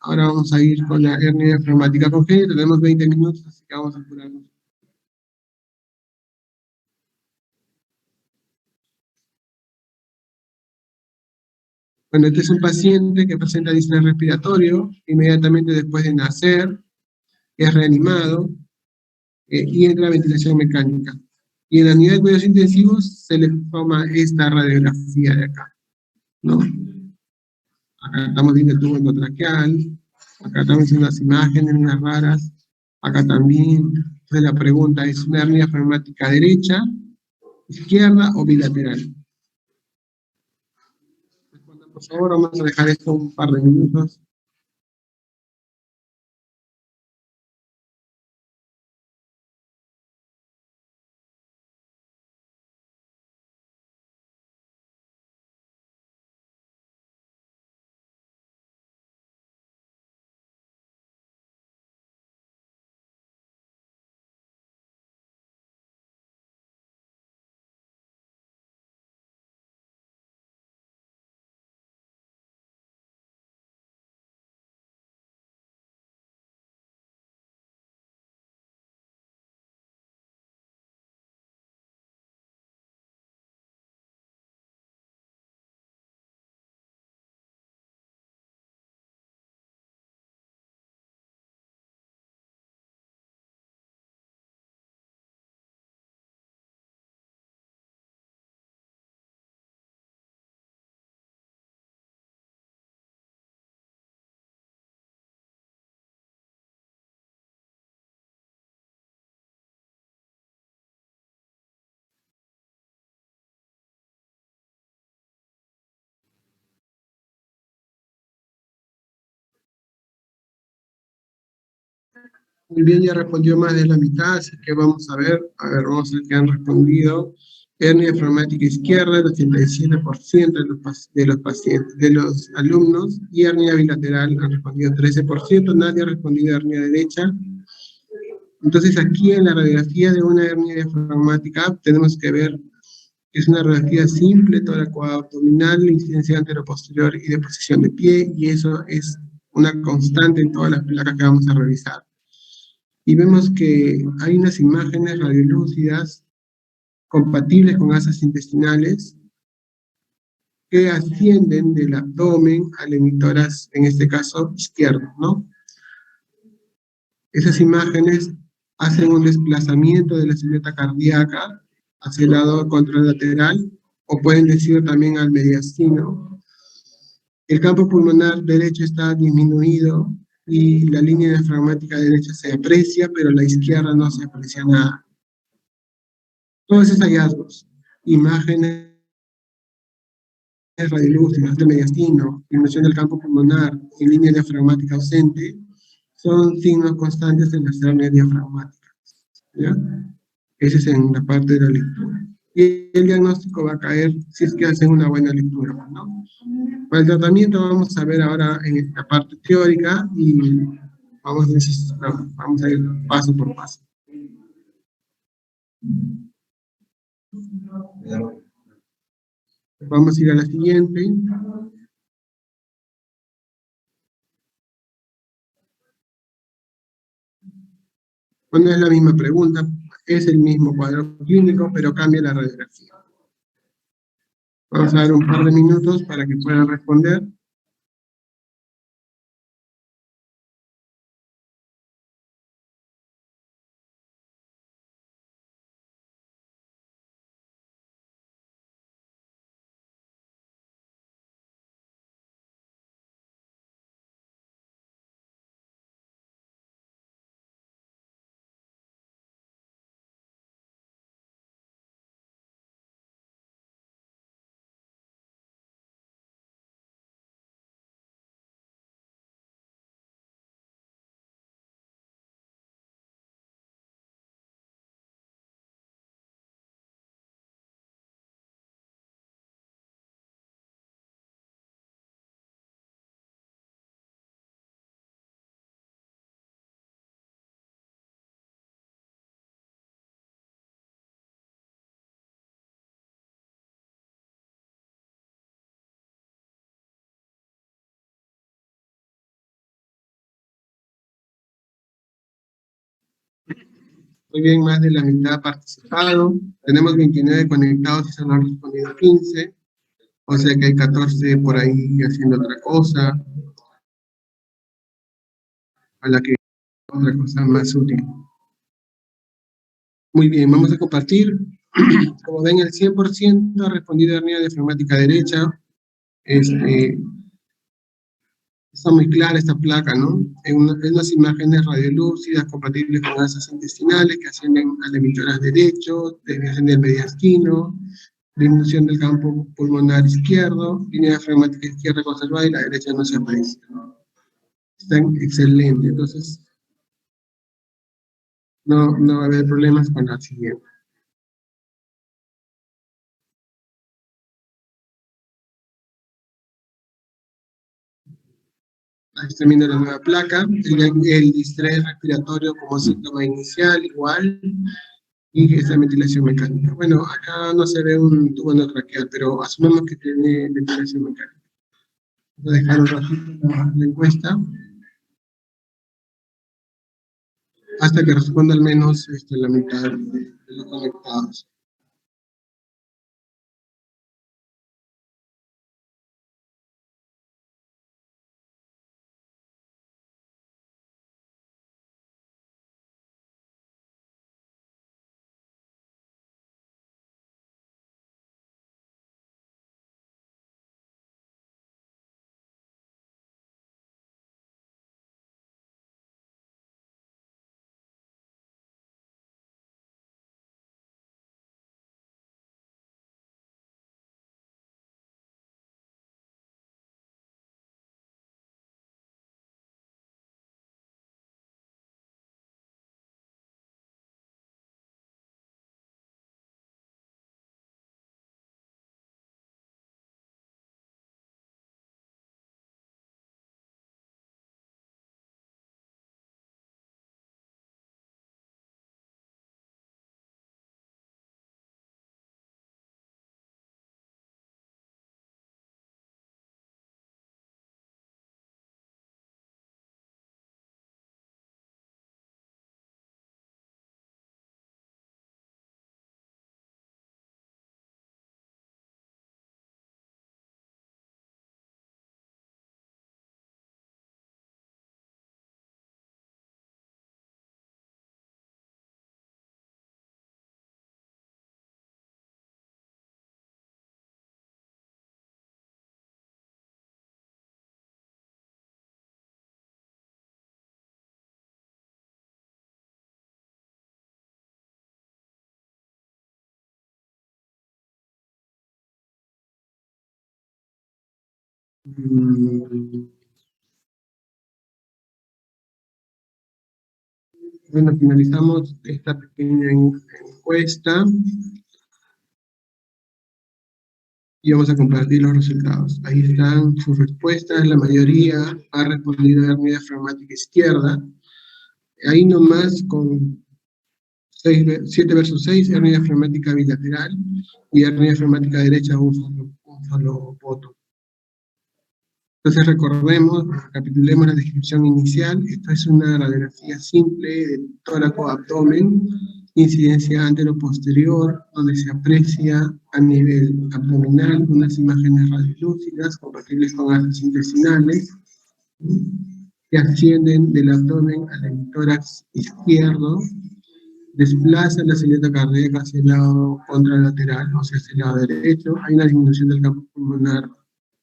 [SPEAKER 1] Ahora vamos a ir con la hernia diafragmática congénita. Tenemos 20 minutos, así que vamos a apurarnos. Bueno, este es un paciente que presenta distrés respiratorio inmediatamente después de nacer, es reanimado y entra a ventilación mecánica. Y en la unidad de cuidados intensivos se le toma esta radiografía de acá, ¿no? Acá estamos viendo el tubo endotraqueal, acá estamos viendo unas imágenes, unas raras, acá también. Entonces la pregunta es, ¿una hernia diafragmática derecha, izquierda o bilateral? Respondan, por favor, vamos a dejar esto un par de minutos. Muy bien, ya respondió más de la mitad, así que vamos a ver, vamos a ver qué han respondido. Hernia diafragmática izquierda, el 87% de los pacientes, de los alumnos, y hernia bilateral han respondido 13%, nadie ha respondido hernia derecha. Entonces aquí en la radiografía de una hernia diafragmática tenemos que ver que es una radiografía simple, toracoabdominal, incidencia anteroposterior y de posición de pie, y eso es una constante en todas las placas que vamos a revisar. Y vemos que hay unas imágenes radiolúcidas compatibles con asas intestinales que ascienden del abdomen al hemitórax, en este caso izquierdo, ¿no? Esas imágenes hacen un desplazamiento de la silueta cardíaca hacia el lado contralateral, o pueden decir también al mediastino. El campo pulmonar derecho está disminuido y la línea diafragmática derecha se aprecia, pero la izquierda no se aprecia nada. Todos esos hallazgos, imágenes radiolúcidas de mediastino, disminución del campo pulmonar y línea diafragmática ausente, son signos constantes de las hernias diafragmáticas, ¿ya? Ese es en la parte de la lectura. Y el diagnóstico va a caer si es que hacen una buena lectura, ¿no? Para el tratamiento vamos a ver ahora en la parte teórica y vamos a ir paso por paso. Vamos a ir a la siguiente. Bueno, es la misma pregunta, es el mismo cuadro clínico, pero cambia la radiografía. Vamos a dar un par de minutos para que puedan responder. Muy bien, más de la mitad ha participado. Tenemos 29 conectados y solo han respondido 15. O sea que hay 14 por ahí haciendo otra cosa, a la que otra cosa más útil. Muy bien, vamos a compartir. Como ven, el 100% ha respondido hernia diafragmática derecha. Está muy clara esta placa, ¿no? En unas imágenes radiolúcidas compatibles con asas intestinales que ascienden al emisoras derecho, desviación del mediastino, disminución del campo pulmonar izquierdo, línea diafragmática izquierda conservada y la derecha no se aparece. Están excelentes, entonces no va a haber problemas con la siguiente. Ahí está viendo la nueva placa, el distrés respiratorio como síntoma inicial, igual, y esta ventilación mecánica. Bueno, acá no se ve un tubo endotraqueal, pero asumimos que tiene ventilación mecánica. Voy a dejar un ratito la encuesta, hasta que responda al menos la mitad de los conectados. Bueno, finalizamos esta pequeña encuesta y vamos a compartir los resultados. Ahí están sus respuestas, la mayoría ha respondido a hernia diafragmática izquierda. Ahí nomás con 7 versus 6, hernia diafragmática bilateral y hernia diafragmática derecha un solo voto. Entonces recapitulemos la descripción inicial. Esto es una radiografía simple del tóraco-abdomen, incidencia antero-posterior, donde se aprecia a nivel abdominal unas imágenes radiolúcidas compatibles con asas intestinales que ascienden del abdomen al hemitórax izquierdo, desplazan la silueta cardíaca hacia el lado contralateral, o sea, hacia el lado derecho. Hay una disminución del campo pulmonar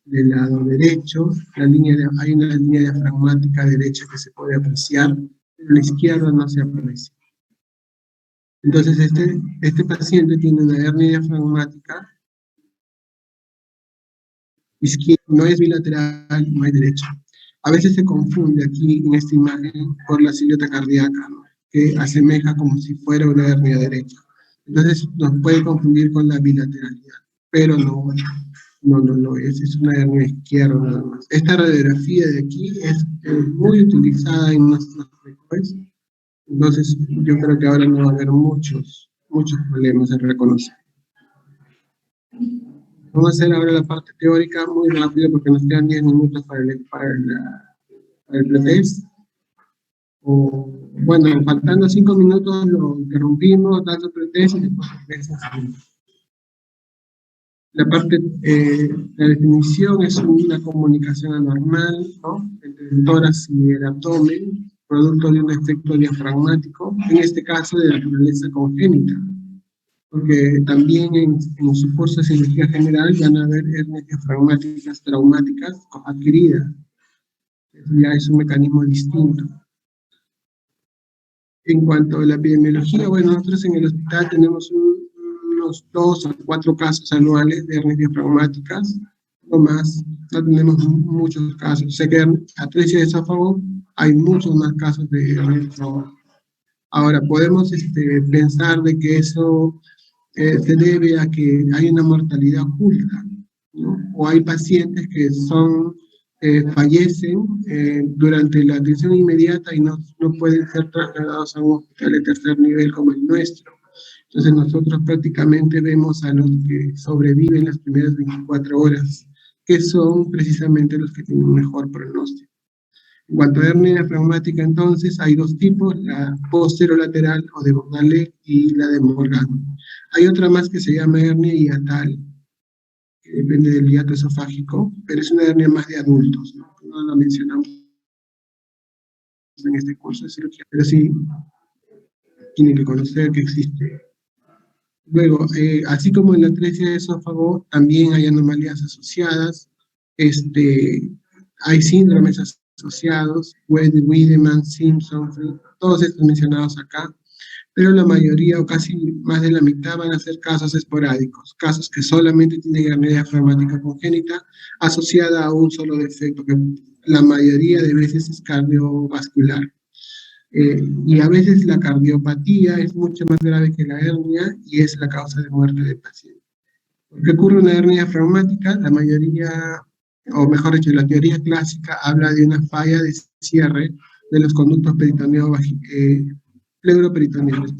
[SPEAKER 1] del lado derecho, hay una línea diafragmática derecha que se puede apreciar, pero la izquierda no se aprecia. Entonces, este paciente tiene una hernia diafragmática izquierda, no es bilateral, no es derecha. A veces se confunde aquí en esta imagen por la silueta cardíaca, ¿no?, que asemeja como si fuera una hernia derecha. Entonces nos puede confundir con la bilateralidad, pero no es una hernia izquierda nada más. Esta radiografía de aquí es muy utilizada en nuestros equipos, entonces yo creo que ahora no va a haber muchos problemas en reconocer. Vamos a hacer ahora la parte teórica muy rápido porque nos quedan 10 minutos para el pretest. bueno, faltando 5 minutos lo interrumpimos, dando pretextos y después regresamos. La parte, la definición es una comunicación anormal, ¿no?, entre el tórax y el abdomen, producto de un efecto diafragmático, en este caso de naturaleza congénita, porque también en su curso de cirugía general van a haber hernias diafragmáticas traumáticas adquiridas. Eso ya es un mecanismo distinto. En cuanto a la epidemiología, bueno, nosotros en el hospital tenemos unos 2 a 4 casos anuales de hernias diafragmáticas, no más, no tenemos muchos casos. Sé que atresia de esófago hay muchos más casos de hernias diafragmáticas. Ahora, podemos pensar de que eso se debe a que hay una mortalidad oculta, ¿no? O hay pacientes que fallecen durante la atención inmediata y no pueden ser trasladados a un hospital de tercer nivel como el nuestro. Entonces nosotros prácticamente vemos a los que sobreviven las primeras 24 horas, que son precisamente los que tienen un mejor pronóstico. En cuanto a hernia diafragmática, entonces, hay 2 tipos, la posterolateral o de Morgane y la de Morgan. Hay otra más que se llama hernia hiatal, que depende del hiato esofágico, pero es una hernia más de adultos, ¿no? No la mencionamos en este curso de cirugía, pero sí tienen que conocer que existe. Luego, así como en la atresia de esófago, también hay anomalías asociadas, hay síndromes asociados, Wiedemann, Simpson, todos estos mencionados acá, pero la mayoría o casi más de la mitad van a ser casos esporádicos, casos que solamente tienen hernia diafragmática congénita asociada a un solo defecto, que la mayoría de veces es cardiovascular. Y a veces la cardiopatía es mucho más grave que la hernia y es la causa de muerte del paciente. ¿Por qué ocurre una hernia diafragmática? La mayoría, o mejor dicho, la teoría clásica habla de una falla de cierre de los conductos pleuroperitoneales,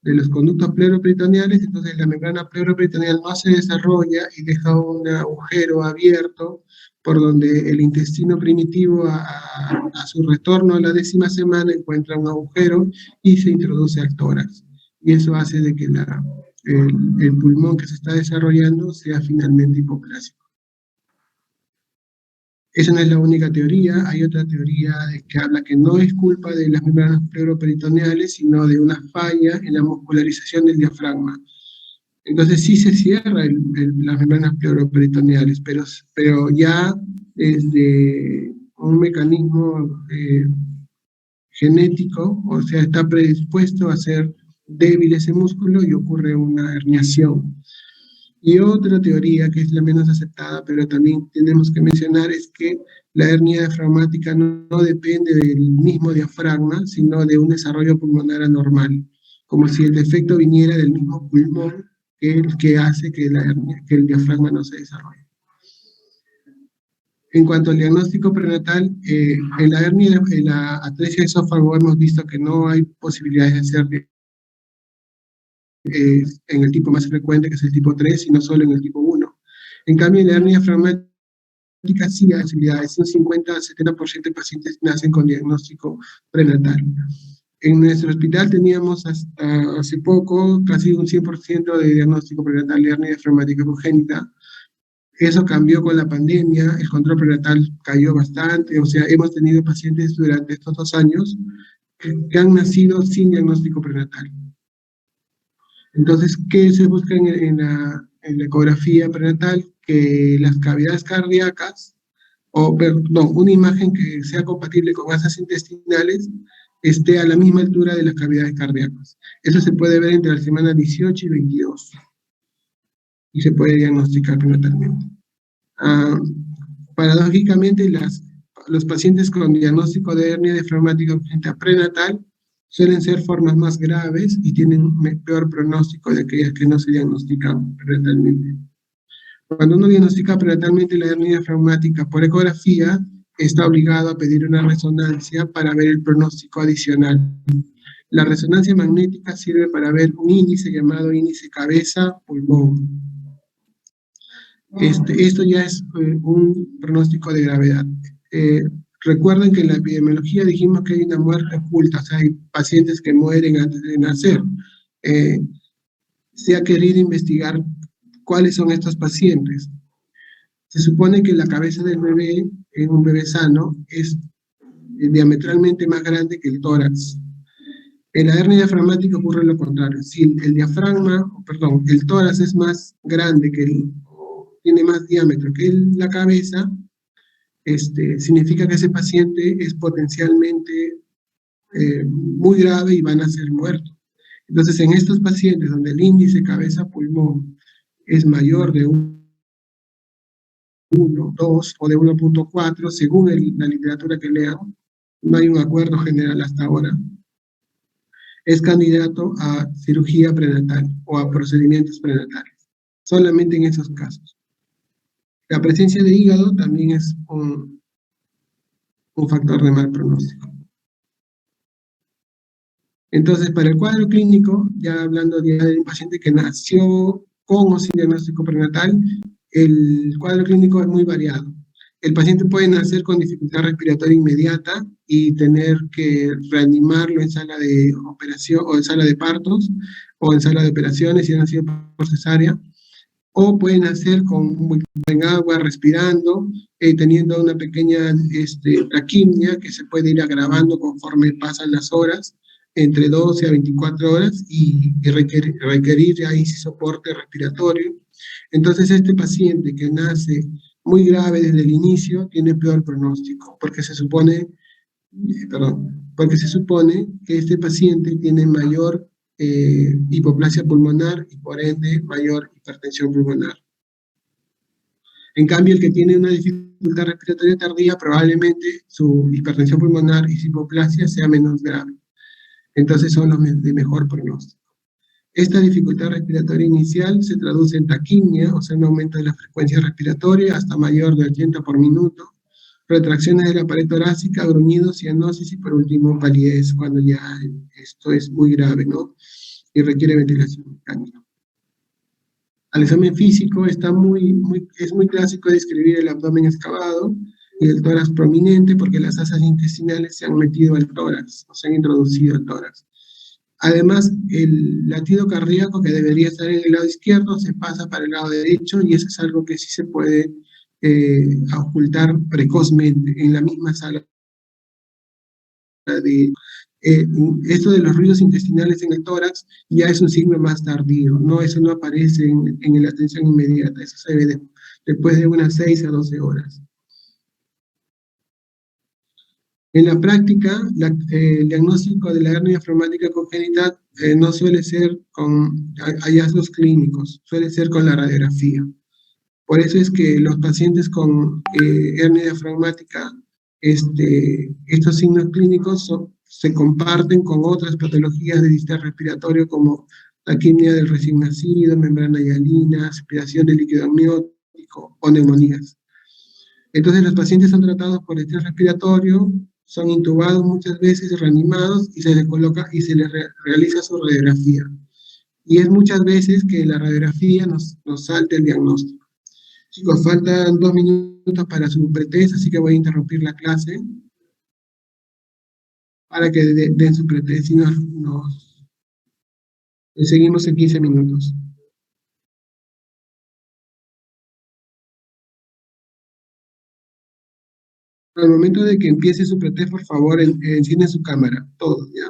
[SPEAKER 1] de los conductos pleuroperitoneales. Entonces la membrana pleuroperitoneal no se desarrolla y deja un agujero abierto por donde el intestino primitivo a su retorno a la 10ª semana encuentra un agujero y se introduce al tórax. Y eso hace de que el pulmón que se está desarrollando sea finalmente hipoplásico. Esa no es la única teoría, hay otra teoría que habla que no es culpa de las membranas pleuroperitoneales, sino de una falla en la muscularización del diafragma. Entonces sí se cierra las membranas pleuroperitoneales, pero ya desde un mecanismo genético, o sea, está predispuesto a ser débil ese músculo y ocurre una herniación. Y otra teoría, que es la menos aceptada, pero también tenemos que mencionar, es que la hernia diafragmática no depende del mismo diafragma, sino de un desarrollo pulmonar anormal, como si el defecto viniera del mismo pulmón que el que hace que el diafragma no se desarrolle. En cuanto al diagnóstico prenatal, en la hernia, en la atresia de esófago hemos visto que no hay posibilidades de hacer en el tipo más frecuente, que es el tipo 3, sino solo en el tipo 1. En cambio, en la hernia diafragmática sí hay posibilidades, un 50-70% de pacientes nacen con diagnóstico prenatal. En nuestro hospital teníamos hasta hace poco casi un 100% de diagnóstico prenatal de hernia diafragmática congénita. Eso cambió con la pandemia, el control prenatal cayó bastante, o sea, hemos tenido pacientes durante estos 2 años que han nacido sin diagnóstico prenatal. Entonces, ¿qué se busca en la ecografía prenatal? Que las cavidades cardíacas, una imagen que sea compatible con masas intestinales, esté a la misma altura de las cavidades cardíacas. Eso se puede ver entre la semana 18 y 22. Y se puede diagnosticar prenatalmente. Paradójicamente, los pacientes con diagnóstico de hernia diafragmática congénita prenatal suelen ser formas más graves y tienen un peor pronóstico de aquellas que no se diagnostican prenatalmente. Cuando uno diagnostica prenatalmente la hernia diafragmática por ecografía, está obligado a pedir una resonancia para ver el pronóstico adicional. La resonancia magnética sirve para ver un índice llamado índice cabeza-pulmón. Esto ya es un pronóstico de gravedad. Recuerden que en la epidemiología dijimos que hay una muerte oculta, o sea, hay pacientes que mueren antes de nacer. Se ha querido investigar cuáles son estos pacientes. Se supone que la cabeza del bebé, en un bebé sano, es diametralmente más grande que el tórax. En la hernia diafragmática ocurre lo contrario. Si el diafragma, perdón, el tórax es más grande tiene más diámetro que la cabeza, significa que ese paciente es potencialmente muy grave y van a ser muertos. Entonces, en estos pacientes donde el índice cabeza-pulmón es mayor de 1, 2 o de 1.4, según la literatura que lean, no hay un acuerdo general hasta ahora, es candidato a cirugía prenatal o a procedimientos prenatales, solamente en esos casos. La presencia de hígado también es un factor de mal pronóstico. Entonces, para el cuadro clínico, ya hablando de un paciente que nació con o sin diagnóstico prenatal, el cuadro clínico es muy variado. El paciente puede nacer con dificultad respiratoria inmediata y tener que reanimarlo en sala de operación o en sala de partos o en sala de operaciones si ha nacido por cesárea, o pueden nacer con muy buen agua, respirando, teniendo una pequeña taquimia que se puede ir agravando conforme pasan las horas, entre 12 a 24 horas, y requerir ya ahí soporte respiratorio. Entonces, este paciente que nace muy grave desde el inicio tiene peor pronóstico, porque se supone que este paciente tiene mayor hipoplasia pulmonar y por ende mayor hipertensión pulmonar. En cambio, el que tiene una dificultad respiratoria tardía, probablemente su hipertensión pulmonar y su hipoplasia sea menos grave. Entonces son los de mejor pronóstico. Esta dificultad respiratoria inicial se traduce en taquimia, o sea, un aumento de la frecuencia respiratoria hasta mayor de 80 por minuto, retracciones de la pared torácica, gruñidos, cianosis y por último palidez, cuando ya esto es muy grave, ¿no? Y requiere ventilación mecánica. Al examen físico es muy clásico describir el abdomen excavado y el tórax prominente porque las asas intestinales se han metido al tórax, o se han introducido al tórax. Además, el latido cardíaco que debería estar en el lado izquierdo se pasa para el lado derecho y eso es algo que sí se puede ocultar precozmente en la misma sala de esto de los ruidos intestinales en el tórax ya es un signo más tardío, ¿no? Eso no aparece en la atención inmediata, eso se ve después de unas 6 a 12 horas. En la práctica, el diagnóstico de la hernia diafragmática congénita no suele ser con hallazgos clínicos, suele ser con la radiografía. Por eso es que los pacientes con hernia diafragmática, estos signos clínicos se comparten con otras patologías de sistema respiratorio como taquimia del recién nacido, membrana hialina, aspiración de líquido amniótico o neumonías. Entonces los pacientes son tratados por estrés respiratorio, son intubados muchas veces, reanimados y se les coloca y se les realiza su radiografía. Y es muchas veces que la radiografía nos salta el diagnóstico. Chicos, faltan 2 minutos para su pretest, así que voy a interrumpir la clase para que den su pretest y nos seguimos en 15 minutos. Al momento de que empiece su pretest, por favor, encienden su cámara, todos, ¿ya?